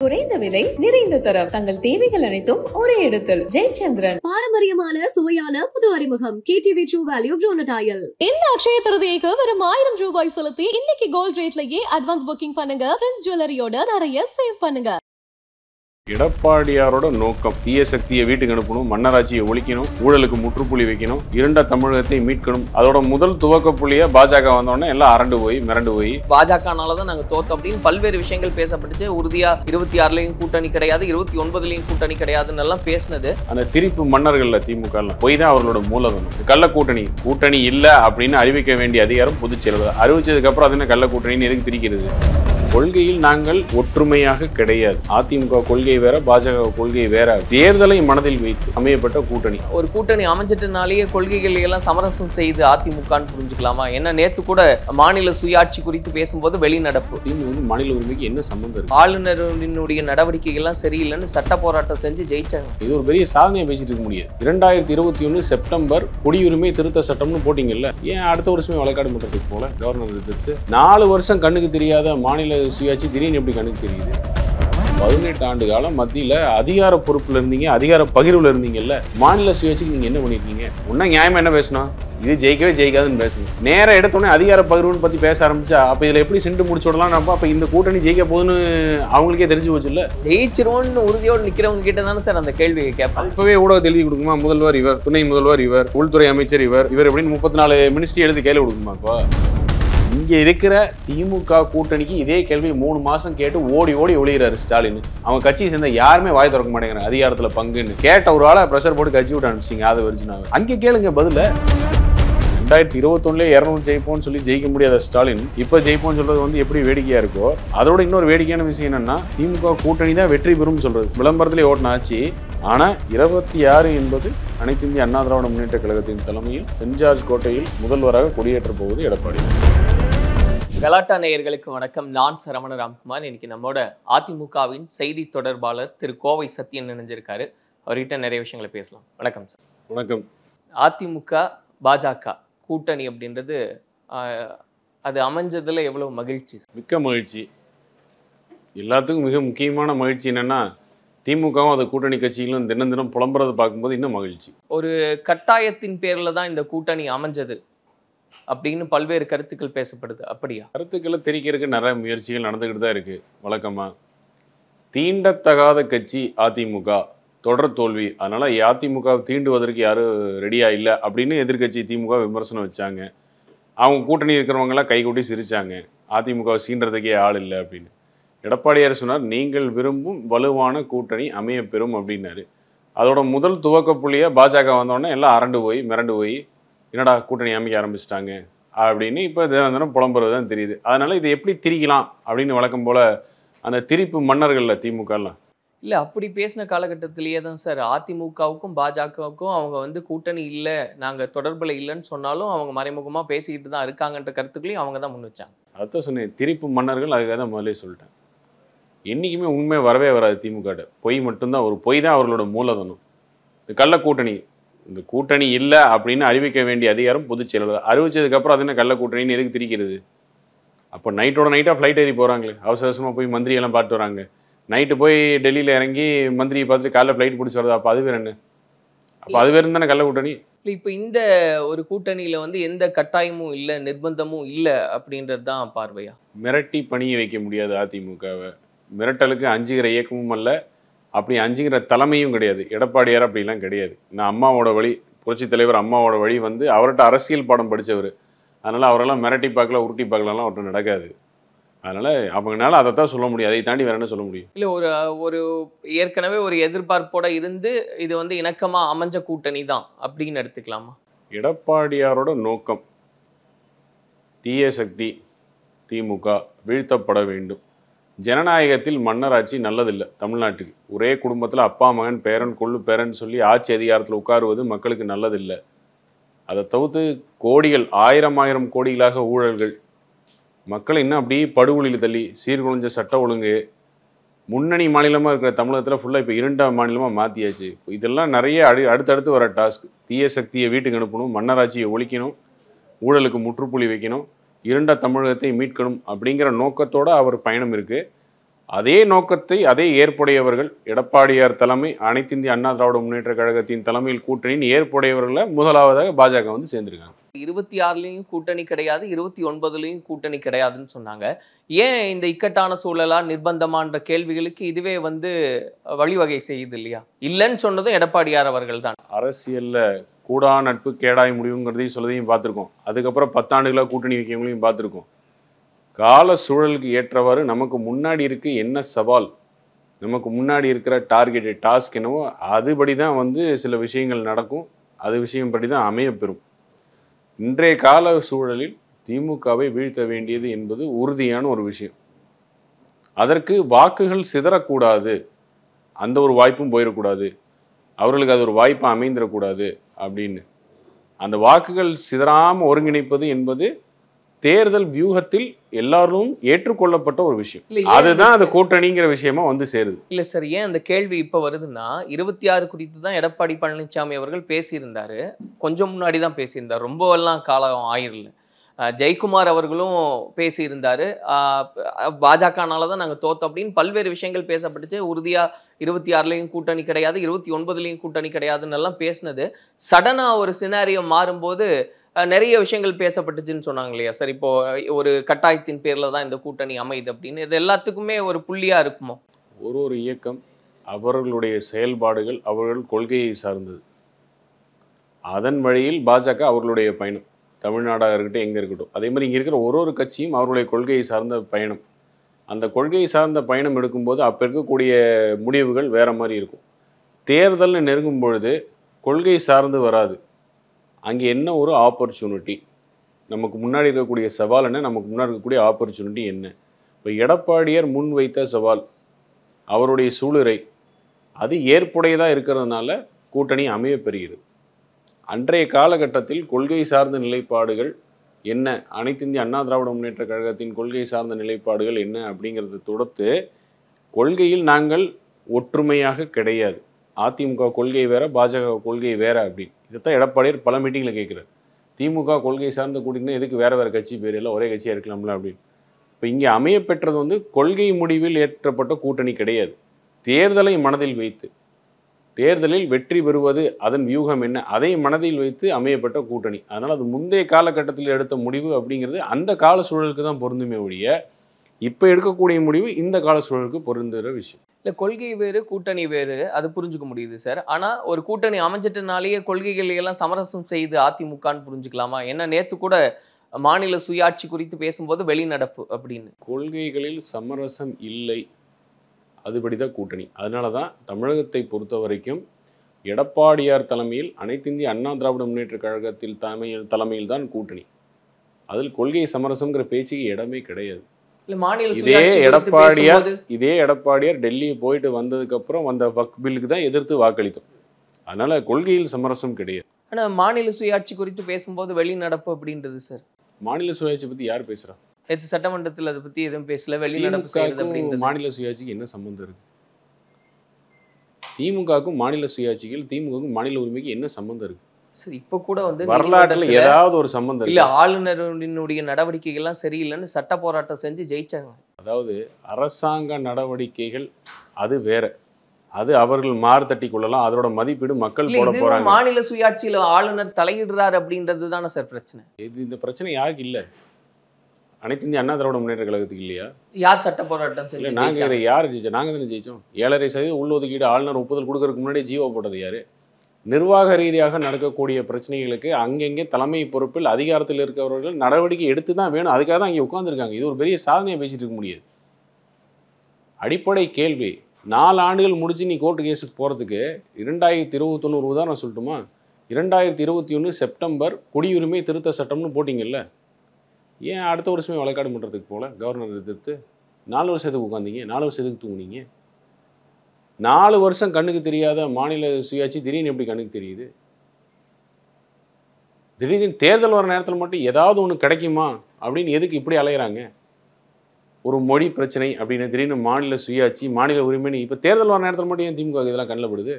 குறைந்த விலை நிறைந்த தரம் தங்கள் தேவைகள் அனைத்தும் ஒரே இடத்தில் ஜெயச்சந்திரன். பாரம்பரியமான சுவையான புது அறிமுகம் KTV True Value Bronadile. இந்த அக்ஷய திருதியைக்கு வெறும் 1000 ரூபாய் செலுத்தி இன்னைக்கு கோல்ட் ரேட்லயே அட்வான்ஸ் புக்கிங் பண்ணுங்க. பிரின்ஸ் ஜுவல்லரியோட நிறைய சேவ் பண்ணுங்க. எடப்பாடியாரோட நோக்கம் தீய சக்தியை வீட்டுக்கு அனுப்பணும், மன்னராட்சியை ஒழிக்கணும், ஊழலுக்கு முற்றுப்புள்ளி வைக்கணும், இருண்ட தமிழகத்தை மீட்கணும். அதோட முதல் துவக்க புள்ளிய பாஜக வந்தோடனே எல்லாம் அரண்டு போய் மிரண்டு போய் பாஜகனாலதான் நாங்க தோத்தோம் அப்படின்னு பல்வேறு விஷயங்கள் பேசப்பட்டுச்சு. உறுதியா 26லயும் கூட்டணி கிடையாது, 29லயும் கூட்டணி கிடையாதுன்னு எல்லாம் பேசினது. அந்த திரிப்பு மன்னர்கள்ல திமுக போய் தான் அவர்களோட மூலதனம். கள்ள கூட்டணி இல்ல அப்படின்னு அறிவிக்க வேண்டிய அதிகாரம் பொதுச்செயலாளர். அறிவிச்சதுக்கு அப்புறம் அது என்ன கள்ள கூட்டணின்னு எதுக்கு பிரிக்கிறது? கொள்கையில் நாங்கள் ஒற்றுமையாக கிடையாது. அதிமுக கொள்கை வேற, பாஜக கொள்கை வேற. தேர்தலை மனதில் வைத்து அமையப்பட்ட கூட்டணி. ஒரு கூட்டணி அமைஞ்சிட்டனாலேயே கொள்கைகளை எல்லாம் சமரசம் செய்து அதிமுகன்னு புரிஞ்சுக்கலாமா? என்ன நேத்து கூட மாநில சுயாட்சி குறித்து பேசும்போது வெளிநடப்பு மாநில உரிமைக்கு என்ன சம்பந்தம் இருக்கு? ஆளுநரினுடைய நடவடிக்கைகள் எல்லாம் சரியில்லைன்னு சட்ட போராட்டம் செஞ்சு ஜெயிச்சாங்க. இது ஒரு பெரிய சாதனையை பேசிட்டு இருக்க முடியாது. 2021 செப்டம்பர் குடியுரிமை திருத்த சட்டம்னு போட்டீங்கல்ல, ஏன் அடுத்த வருஷமே வழக்காடு மன்றத்துக்கு போல கவர்னர் எதிர்த்து 4 வருஷம் கண்ணுக்கு தெரியாத மாநில சுயாட்சி திடீர்னு எப்படி கண்ணுக்கு தெரியுது? 18 ஆண்டு காலம் மத்தியில் அதிகார பொறுப்புல இருந்தீங்க, அதிகார பகிர்வுல இருந்தீங்கல்ல, மாநில சுயாட்சிக்கு நீங்க என்ன பண்ணிருக்கீங்க? ஒன்னும் நியாயமா என்ன பேசணும்? இது ஜெயிக்கவே ஜெயிக்காதுன்னு பேசணும். நேரம் எடுத்தோடனே அதிகார பகிர்வுன்னு பத்தி பேச ஆரம்பிச்சா அப்ப இதுல எப்படி சிண்டு முடிச்சு விடலாம்? நம்ம அப்ப இந்த கூட்டணி ஜெயிக்க போகுதுன்னு அவங்களுக்கே தெரிஞ்சு போச்சு இல்ல. ஜெயிச்சிருவோன்னு உறுதியோடு நிக்கிறவங்க கிட்ட தானே சார் அந்த கேள்வியை கேட்பாங்க. இப்பவே ஊடகத்தை எழுதி கொடுக்குமா? முதல்வர் இவர், துணை முதல்வர் இவர், உள்துறை அமைச்சர் இவர் எப்படின்னு 34 மினிஸ்ட்ரி எழுதி கையில கொடுக்குமா? இப்போ இங்க இருக்கிற திமுக கூட்டணிக்கு இதே கேள்வி 3 மாசம் கேட்டு ஓடி ஒளிகிறாரு ஸ்டாலின். அவங்க கட்சியை சேர்ந்த யாருமே வாய் திறக்க மாட்டேங்கிறாங்க. அதிகாரத்துல பங்குன்னு கேட்ட ஒரு ஆளை பிரஷர் போட்டு கட்சி விட்டு அனுப்பிச்சிங்க. அதை வரிச்சுனாங்க. அங்கே கேளுங்க பதில. 2021 200 ஜெயிப்போம்னு சொல்லி ஜெயிக்க முடியாத ஸ்டாலின் இப்ப ஜெயிப்போம்னு சொல்றது எப்படி வேடிக்கையா இருக்கோ, அதோட இன்னொரு வேடிக்கையான விஷயம் என்னன்னா, திமுக கூட்டணி தான் வெற்றி பெறும் சொல்றது. விளம்பரத்திலே ஓட்டின ஆச்சு. ஆனா 26 என்பது அனைத்து இந்திய அண்ணா திராவிட முன்னேற்ற கழகத்தின் தலைமையில் சென்ட் ஜார்ஜ் கோட்டையில் முதல்வராக கொடியேற்ற போவது எடப்பாடி. கலாட்டா நேயர்களுக்கு வணக்கம். நான் சரவண ராம்குமார். இன்னைக்கு நம்மோட அதிமுகவின் செய்தி தொடர்பாளர் திரு கோவை சத்யன் இணைஞ்சிருக்காரு. அவர்கிட்ட நிறைய விஷயங்களை பேசலாம். வணக்கம் சார். வணக்கம். அதிமுக பாஜக கூட்டணி அப்படின்றது அது அமைஞ்சதுல எவ்வளவு மகிழ்ச்சி? மிக்க மகிழ்ச்சி. எல்லாத்துக்கும் மிக முக்கியமான மகிழ்ச்சி என்னன்னா, திமுகவும் அது கூட்டணி கட்சிகளும் தினம் தினம் புலம்புறதை பார்க்கும்போது இன்னும் மகிழ்ச்சி. ஒரு கட்டாயத்தின் பேர்ல தான் இந்த கூட்டணி அமைஞ்சது அப்படின்னு பல்வேறு கருத்துக்கள் பேசப்படுது. அப்படியா? கருத்துக்களை தெரிக்கிறதுக்கு நிறைய முயற்சிகள் நடந்துக்கிட்டு தான் இருக்கு. வழக்கமா தீண்டத்தகாத கட்சி அதிமுக, தொடர் தோல்வி. அதனால அதிமுக தீண்டுவதற்கு யாரும் ரெடியா இல்லை அப்படின்னு எதிர்கட்சி திமுக விமர்சனம் வச்சாங்க. அவங்க கூட்டணி இருக்கிறவங்களாம் கைகூட்டி சிரிச்சாங்க, அதிமுக சீன்றதுக்கே ஆள் இல்லை அப்படின்னு. எடப்பாடியார் சொன்னார், நீங்கள் விரும்பும் வலுவான கூட்டணி அமைய பெறும் அப்படின்னாரு. அதோட முதல் துவக்க புள்ளிய பாஜக வந்தோடனே எல்லாம் அரண்டு போய் மிரண்டு போய் என்னடா கூட்டணி அமைக்க ஆரம்பிச்சிட்டாங்க அப்படின்னு இப்போ தினம் தினம் புலம்புறது தான் தெரியுது. அதனால இதை எப்படி திரிக்கலாம் அப்படின்னு வழக்கம் போல அந்த திரிப்பு மன்னர்கள்ல திமுகலாம் இல்ல. அப்படி பேசின காலகட்டத்திலேயே தான் சார் அதிமுகவுக்கும் பாஜகவுக்கும் அவங்க கூட்டணி இல்லை, நாங்க தொடர்புல இல்லைன்னு சொன்னாலும் அவங்க மறைமுகமா பேசிக்கிட்டு தான் இருக்காங்கன்ற கருத்துக்களையும் அவங்க தான் முன் வச்சாங்க. அதான் சொன்னேன், திரிப்பு மன்னர்கள். அதுக்காக தான் முதலே சொல்லிட்டேன். என்னைக்குமே உண்மை வரவே வராது திமுக. பொய் மட்டும்தான். ஒரு பொய் தான் அவர்களோட மூலதனம். இந்த கள்ள கூட்டணி, இந்த கூட்டணி இல்லை அப்படின்னு அறிவிக்க வேண்டிய அதிகாரம் பொதுச்செயலாளர். அறிவிச்சதுக்கு அப்புறம் அது என்ன கள்ள கூட்டணின்னு எதுக்கு பிரிக்கிறது? அப்போ நைட்டோட நைட்டாக ஃப்ளைட் ஏறி போகிறாங்களே, அவசர அவசரமாக போய் மந்திரி எல்லாம் பார்த்து வராங்க. நைட்டு போய் டெல்லியில் இறங்கி மந்திரியை பார்த்துட்டு காலைல ஃப்ளைட் பிடிச்சி வருது. அப்போ அது வேறு என்ன? அப்போ அது வேறு தானே கள்ள கூட்டணி. இல்லை, இப்போ இந்த ஒரு கூட்டணியில் எந்த கட்டாயமும் இல்லை, நிர்பந்தமும் இல்லை அப்படின்றது தான் பார்வையா? மிரட்டி பணியை வைக்க முடியாது அதிமுகவை. மிரட்டலுக்கு அஞ்சுகிற இயக்கமும் அல்ல, அப்படி அஞ்சுங்கிற தலைமையும் கிடையாது. எடப்பாடியார் அப்படிலாம் கிடையாது. நான் அம்மாவோட வழி, புரட்சி தலைவர் அம்மாவோட வழி அவர்கிட்ட அரசியல் பாடம் படித்தவர். அதனால் அவரெல்லாம் மிரட்டி பார்க்கல, உருட்டி பார்க்கலாம் அவர்கிட்ட நடக்காது. அதனால் அவங்களால அதை தான் சொல்ல முடியும். அதை தாண்டி வேற என்ன சொல்ல முடியும்? இல்லை, ஒரு ஏற்கனவே ஒரு எதிர்பார்ப்போட இருந்து இது இணக்கமாக அமைஞ்ச கூட்டணி தான் அப்படின்னு எடுத்துக்கலாமா? எடப்பாடியாரோட நோக்கம் தீய சக்தி திமுக வீழ்த்தப்பட வேண்டும். ஜனநாயகத்தில் மன்னராட்சி நல்லதில்லை தமிழ்நாட்டுக்கு. ஒரே குடும்பத்தில் அப்பா மகன் பேரன் கொள்ளு பேரன் சொல்லி ஆட்சி அதிகாரத்தில் உட்காருவது மக்களுக்கு நல்லதில்லை. அதை தவிர்த்து கோடிகள், ஆயிரம் கோடிகளாக ஊழல்கள், மக்களை இன்னும் அப்படியே படுகொலியில் தள்ளி சீர்குலைஞ்ச சட்ட ஒழுங்கு, முன்னணி மாநிலமாக இருக்கிற தமிழகத்தில் ஃபுல்லாக இப்போ 2ஆம் மாநிலமாக மாற்றியாச்சு. இதெல்லாம் நிறைய அடுத்தடுத்து வர டாஸ்க். தீய சக்தியை வீட்டுக்கு அனுப்பணும், மன்னராட்சியை ஒழிக்கணும், ஊழலுக்கு முற்றுப்புள்ளி வைக்கணும், இருண்ட தமிழகத்தை மீட்கணும் அப்படிங்கிற நோக்கத்தோடு அவர் பயணம் இருக்குது. அதே நோக்கத்தை அதே ஏற்புடையவர்கள் எடப்பாடியார் தலைமை அனைத்து இந்திய அண்ணா திராவிட முன்னேற்ற கழகத்தின் தலைமையில் கூட்டணியின் ஏற்புடையவர்களை முதலாவதாக பாஜக வந்து சேர்ந்திருக்காங்க. 26லயும் கூட்டணி கிடையாது, 29லயும் கூட்டணி கிடையாதுன்னு சொன்னாங்க. ஏன் இந்த இக்கட்டான சூழலா நிர்பந்தமான்ற கேள்விகளுக்கு இதுவே வந்து வழிவகை செய்யுது இல்லையா? இல்லைன்னு சொன்னதும் எடப்பாடியார் அவர்கள் தான். அரசியல்ல கூடா நட்பு கேடாய் முடிவுங்கிறதையும் சொல்லதையும் பார்த்துருக்கோம். அதுக்கப்புறம் 10 ஆண்டுகளாக கூட்டணி வைக்கவங்களையும் பார்த்துருக்கோம். கால சூழலுக்கு ஏற்றவாறு நமக்கு முன்னாடி இருக்கு என்ன சவால், நமக்கு முன்னாடி இருக்கிற டார்கெட் டாஸ்க் என்னவோ அதுபடி தான் வந்து சில விஷயங்கள் நடக்கும். அது விஷயம் படி தான் அமையப்பெறும். இன்றைய கால சூழலில் திமுகவை வீழ்த்த வேண்டியது என்பது உறுதியான ஒரு விஷயம். அதற்கு வாக்குகள் சிதறக்கூடாது, அந்த ஒரு வாய்ப்பும் போயிடக்கூடாது, அவர்களுக்கு அது ஒரு வாய்ப்பு அமைந்திடக்கூடாது அப்படின்னு அந்த வாக்குகள் சிதறாமல் ஒருங்கிணைப்பது என்பது தேர்தல் வியூகத்தில் எல்லாரும் ஏற்றுக்கொள்ளப்பட்ட ஒரு விஷயம். அதுதான் அந்த கூட்டணிங்கிற விஷயமா வந்து சேருது. இல்ல சார், ஏன் அந்த கேள்வி இப்ப வருதுன்னா 26 குறித்து தான் எடப்பாடி பழனிசாமி அவர்கள் பேசியிருந்தாரு. கொஞ்சம் முன்னாடி தான் பேசியிருந்தார், ரொம்ப எல்லாம் காலம் ஆயிரல. ஜெயக்குமார் அவர்களும் பேசியிருந்தாரு. பாஜகனால தான் நாங்கள் தோத்தோம் அப்படின்னு பல்வேறு விஷயங்கள் பேசப்பட்டுச்சு. உறுதியா 26லயும் கூட்டணி கிடையாது, 29லயும் கூட்டணி கிடையாதுன்னு எல்லாம் பேசினது சடனா ஒரு சினாரியோ மாறும்போது நிறைய விஷயங்கள் பேசப்பட்டுச்சுன்னு சொன்னாங்க இல்லையா சார்? இப்போ ஒரு கட்டாயத்தின் பேர்ல தான் இந்த கூட்டணி அமையுது அப்படின்னு இது எல்லாத்துக்குமே ஒரு புள்ளியா இருக்குமோ? ஒரு இயக்கம் அவர்களுடைய செயல்பாடுகள் அவர்கள் கொள்கையை சார்ந்தது. அதன் வழியில் பாஜக அவர்களுடைய பயணம், தமிழ்நாடாக இருக்கட்டும் எங்கே இருக்கட்டும். அதே மாதிரி இங்கே இருக்கிற ஒரு கட்சியும் அவர்களுடைய கொள்கையை சார்ந்த பயணம். அந்த கொள்கையை சார்ந்த பயணம் எடுக்கும்போது அப்போ இருக்கக்கூடிய முடிவுகள் வேற மாதிரி இருக்கும். தேர்தல்னு நெருங்கும் பொழுது கொள்கை சார்ந்து வராது. அங்கே என்ன ஒரு ஆப்பர்ச்சுனிட்டி, நமக்கு முன்னாடி இருக்கக்கூடிய சவால் என்ன, நமக்கு முன்னாடி இருக்கக்கூடிய ஆப்பர்ச்சுனிட்டி என்ன. இப்போ எடப்பாடியார் முன் வைத்த சவால், அவருடைய சூளுரை அது ஏற்புடையதாக இருக்கிறதுனால கூட்டணி அமைய பெறுகிறது. அன்றைய காலகட்டத்தில் கொள்கை சார்ந்த நிலைப்பாடுகள் என்ன, அனைத்து இந்திய அண்ணா திராவிட முன்னேற்ற கழகத்தின் கொள்கை சார்ந்த நிலைப்பாடுகள் என்ன அப்படிங்கிறத தொடுத்து கொள்கையில் நாங்கள் ஒற்றுமையாக கிடையாது, அதிமுக கொள்கை வேற பாஜக கொள்கை வேற அப்படின்னு. இதைத்தான் எடப்பாடியார் பல மீட்டிங்கில் கேட்குறாரு. திமுக கொள்கை சார்ந்த கூட்டினா எதுக்கு வேற வேற கட்சி பேர், எல்லாம் ஒரே கட்சியாக இருக்கலாம்ல அப்படின்னு. இப்போ இங்கே அமைய பெற்றது வந்து கொள்கை முடிவில் ஏற்றப்பட்ட கூட்டணி கிடையாது. தேர்தலை மனதில் வைத்து, தேர்தலில் வெற்றி பெறுவது அதன் வியூகம் என்ன, அதை மனதில் வைத்து அமையப்பட்ட கூட்டணி. அதனால் அது முந்தைய காலகட்டத்தில் எடுத்த முடிவு அப்படிங்கிறது அந்த கால சூழலுக்கு தான் பொருந்துமே ஒழிய இப்போ எடுக்கக்கூடிய முடிவு இந்த கால சூழலுக்கு பொருந்துகிற விஷயம் இல்லை. கொள்கை வேறு கூட்டணி வேறு, அது புரிஞ்சுக்க முடியுது சார். ஆனால் ஒரு கூட்டணி அமைஞ்சிட்டனாலேயே கொள்கைகள் எல்லாம் சமரசம் செய்து அதிமுகன்னு புரிஞ்சுக்கலாமா? ஏன்னா நேற்று கூட மாநில சுயாட்சி குறித்து பேசும்போது வெளிநடப்பு அப்படின்னு. கொள்கைகளில் சமரசம் இல்லை, அதுபடிதான் கூட்டணி. அதனால தான் தமிழகத்தை பொறுத்த வரைக்கும் எடப்பாடியார் தலைமையில் அனைத்து இந்திய அண்ணா திராவிட முன்னேற்ற கழகத்தில் தலைமையில் தான் கூட்டணி. அதில் கொள்கை சமரசம்ங்கிற பேச்சுக்கு இடமே கிடையாது. இதே எடப்பாடியார் டெல்லி போயிட்டு வந்ததுக்கு அப்புறம் வந்த வக்ஃப் பில்லுக்கு தான் எதிர்த்து வாக்களித்தோம். அதனால கொள்கையில் சமரசம் கிடையாது. ஆனா மாநில சுயாட்சி குறித்து பேசும்போது வெளிநடப்பு அப்படின்றது சார். மாநில சுயாட்சி பத்தி யார் பேசுறா? நேற்று சட்டமன்றத்தில் அதை பத்தி எதுவும் பேசல. வெளிநடப்பு செய்யறது அப்படின்றது மாநில சுயாட்சிக்கு என்ன சம்பந்தம் இருக்கு? திமுகவுக்கும் மாநில சுயாட்சிகள், திமுகவுக்கும் மாநில உரிமைக்கு என்ன சம்பந்தம் இருக்கு? சரி, இப்ப கூட வந்து வரலாற்றுல ஏதாவது ஒரு சம்பந்தம் இல்ல, ஆளுநருடைய நடவடிக்கைகள் எல்லாம் சரியில்லைன்னு சட்ட போராட்டம் செஞ்சு ஜெயிச்சாங்க. அதாவது அரசாங்க நடவடிக்கைகள் அது வேற, அது அவர்கள் மாறுதட்டி கொள்ளலாம், அதோட மதிப்பீடு மக்கள் போட போறாங்க. மாநில சுயாட்சியில ஆளுநர் தலையிடுறாரு அப்படின்றது தானே சார் பிரச்சனை. இந்த பிரச்சனை யாருக்கு இல்ல? அனைத்து இந்திய அண்ணா திராவிட முன்னேற்ற கழகத்துக்கு இல்லையா? யார் சட்ட போராட்டம் செஞ்சு? நாங்க யார் ஜெயிச்சோம்? நாங்க தானே ஜெயிச்சோம். 7.5% உள்ஒதுக்கீடு ஆளுநர் ஒப்புதல் கொடுக்கறதுக்கு முன்னாடி ஜீவோ போட்டது யாரு? நிர்வாக ரீதியாக நடக்கக்கூடிய பிரச்சனைகளுக்கு அங்கங்கே தலைமை பொறுப்பில் அதிகாரத்தில் இருக்கிறவர்கள் நடவடிக்கை எடுத்து தான் வேணும். அதுக்காக தான் அங்கே உட்காந்துருக்காங்க. இது ஒரு பெரிய சாதனையை பேசிட்டு இருக்க முடியாது. அடிப்படை கேள்வி, 4 ஆண்டுகள் முடிச்சு நீ கோர்ட்டு கேஸுக்கு போகிறதுக்கு 2021 உதாரணம் சொல்லட்டுமா? 2021 செப்டம்பர் குடியுரிமை திருத்த சட்டம்னு போட்டிங்கல்ல, ஏன் அடுத்த வருஷமே வழக்காடு பண்ணுறதுக்கு போல கவர்னர் எதிர்த்து 4 வருஷத்துக்கு உட்காந்தீங்க? 4 வருஷத்துக்கு தூங்குனீங்க? 4 வருஷம் கண்ணுக்கு தெரியாத மாநில சுயாட்சி திடீர்னு எப்படி கண்ணுக்கு தெரியுது? திடீர்னு தேர்தல் வர நேரத்தில் மட்டும் ஏதாவது ஒன்று கிடைக்குமா அப்படின்னு எதுக்கு இப்படி அலையிறாங்க? ஒரு மொழி பிரச்சனை அப்படின்னு திடீர்னு மாநில சுயாட்சி, மாநில உரிமைன்னு இப்போ தேர்தல் வர நேரத்தில் மட்டும் ஏன் திமுக இதெல்லாம் கண்ணில் படுது?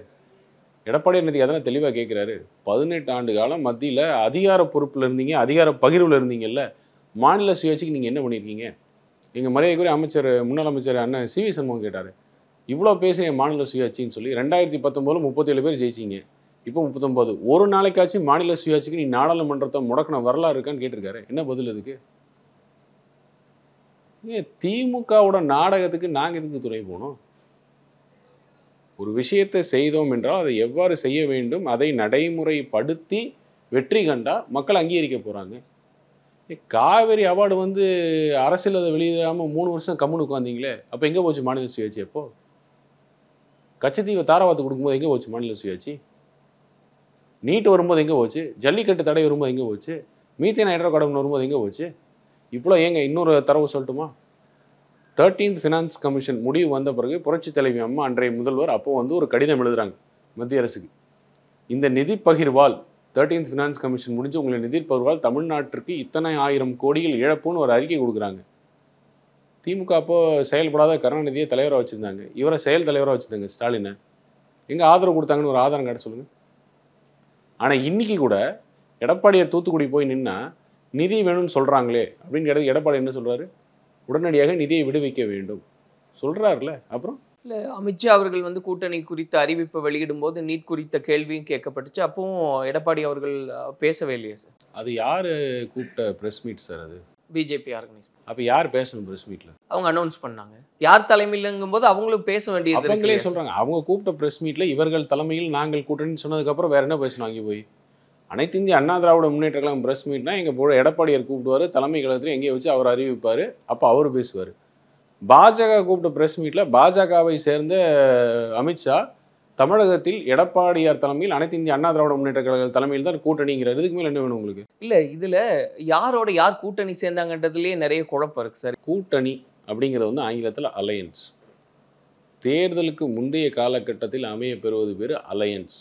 எடப்பாடி நேற்று அதெல்லாம் தெளிவாக கேட்குறாரு. 18 ஆண்டு காலம் மத்தியில் அதிகார பொறுப்பில் இருந்தீங்க, அதிகார பகிர்வில் இருந்தீங்கல்ல, மாநில சுயாட்சிக்கு நீங்கள் என்ன பண்ணியிருக்கீங்க? எங்கள் மரியாதைக்குரிய அமைச்சர் முன்னாள் அமைச்சர் அண்ணன் சிவி சண்முகம் கேட்டார், இவ்வளோ பேசுகிற மாநில சுயாட்சின்னு சொல்லி 2019 37 பேர் ஜெயிச்சிங்க, இப்போ 39. ஒரு நாளைக்காச்சும் மாநில சுயாட்சிக்கு நீ நாடாளுமன்றத்தை முடக்கின வரலாறு இருக்கான்னு கேட்டிருக்காரு. என்ன பதில் அதுக்கு? திமுகவோட நாடகத்துக்கு நாங்கள் எதுக்கு துணை போனோம்? ஒரு விஷயத்தை செய்தோம் என்றால் அதை எவ்வாறு செய்ய வேண்டும், அதை நடைமுறைப்படுத்தி வெற்றி கண்டா மக்கள் அங்கீகரிக்க போகிறாங்க. காவேரி அவார்டு வந்து அரசியல் அதை வெளியிடாமல் 3 வருஷம் கம்முன்னு உட்காந்தீங்களே, அப்போ எங்கே போச்சு மாநில சுயாட்சி? அப்போ கச்சத்தீவை தாராவாத்து கொடுக்கும்போது எங்கே போச்சு மாநில சுயாட்சி? நீட் வரும்போது எங்கே போச்சு? ஜல்லிக்கட்டு தடை வரும்போது எங்கே போச்சு? மீத்தேன் ஹைட்ரோகார்பன் வரும்போது எங்கே போச்சு? இவ்வளோ ஏங்க இன்னொரு தரவு சொல்லட்டுமா? 13th ஃபினான்ஸ் கமிஷன் முடிவு வந்த பிறகு புரட்சி தலைவி அம்மா அன்றைய முதல்வர் அப்போ வந்து ஒரு கடிதம் எழுதுறாங்க மத்திய அரசுக்கு. இந்த நிதி பகிர்வால் 13th ஃபினான்ஸ் கமிஷன் முடிஞ்சு உங்களை நிதி பகிர்வால் தமிழ்நாட்டிற்கு இத்தனை 1000 கோடிகள் இழப்புன்னு ஒரு அறிக்கை கொடுக்குறாங்க. திமுக அப்போ செயல்படாத கருணாநிதியை தலைவராக வச்சுருந்தாங்க, இவரை செயல் தலைவராக வச்சுருந்தாங்க ஸ்டாலினை. எங்கே ஆதரவு கொடுத்தாங்கன்னு ஒரு ஆதாரம் காட்ட சொல்லுங்கள். ஆனால் இன்னைக்கு கூட எடப்பாடியார் தூத்துக்குடி போய் நின்னா நிதி வேணும்னு சொல்கிறாங்களே அப்படின்னு கேட்டது எடப்பாடி என்ன சொல்கிறாரு? உடனடியாக நிதியை விடுவிக்க வேண்டும் சொல்கிறாருல. அப்புறம் இல்லை, அமித்ஷா அவர்கள் வந்து கூட்டணி குறித்த அறிவிப்பை வெளியிடும் போது நீட் குறித்த கேள்வியும் கேட்கப்பட்டுச்சு. அப்பவும் எடப்பாடி அவர்கள் பேசவே இல்லையா சார்? அது யார் கூப்பிட்ட ப்ரெஸ் மீட் சார்? அது பிஜேபி ஆர்கனைஸ். அப்போ யார் பேசணும் ப்ரெஸ் மீட்டில்? அவங்க அனௌன்ஸ் பண்ணாங்க. யார் தலைமையிலங்கும் போது அவங்களும் பேச வேண்டியது. அவங்களே சொல்கிறாங்க, அவங்க கூப்பிட்ட ப்ரெஸ் மீட்டில் இவர்கள் தலைமையில் நாங்கள் கூட்டணின்னு சொன்னதுக்கப்புறம் வேற என்ன பேசணும்? அங்கே போய் அனைத்து இந்திய அண்ணா திராவிட முன்னேற்ற கழகம் ப்ரெஸ் மீட்னா எங்கள் எடப்பாடியார் கூப்பிடுவார், தலைமை கழகத்தில் எங்கேயோ வச்சு அவர் அறிவிப்பார், அப்போ அவர் பேசுவார். பாஜக கூப்பிட்ட ப்ரெஸ் மீட்டில் பாஜகவை சேர்ந்த அமித்ஷா தமிழகத்தில் எடப்பாடியார் தலைமையில் அனைத்து இந்திய அண்ணா திராவிட முன்னேற்ற கழக தலைமையில் தான் கூட்டணிங்கிறார். இதுக்கு மேலே என்ன வேணும் உங்களுக்கு? இல்லை, இதில் யாரோட யார் கூட்டணி சேர்ந்தாங்கன்றதுலேயே நிறைய குழப்பம் இருக்குது சார். கூட்டணி அப்படிங்கிறது வந்து ஆங்கிலத்தில் அலையன்ஸ். தேர்தலுக்கு முந்தைய காலகட்டத்தில் அமைய பெறுவது பேர் அலையன்ஸ்.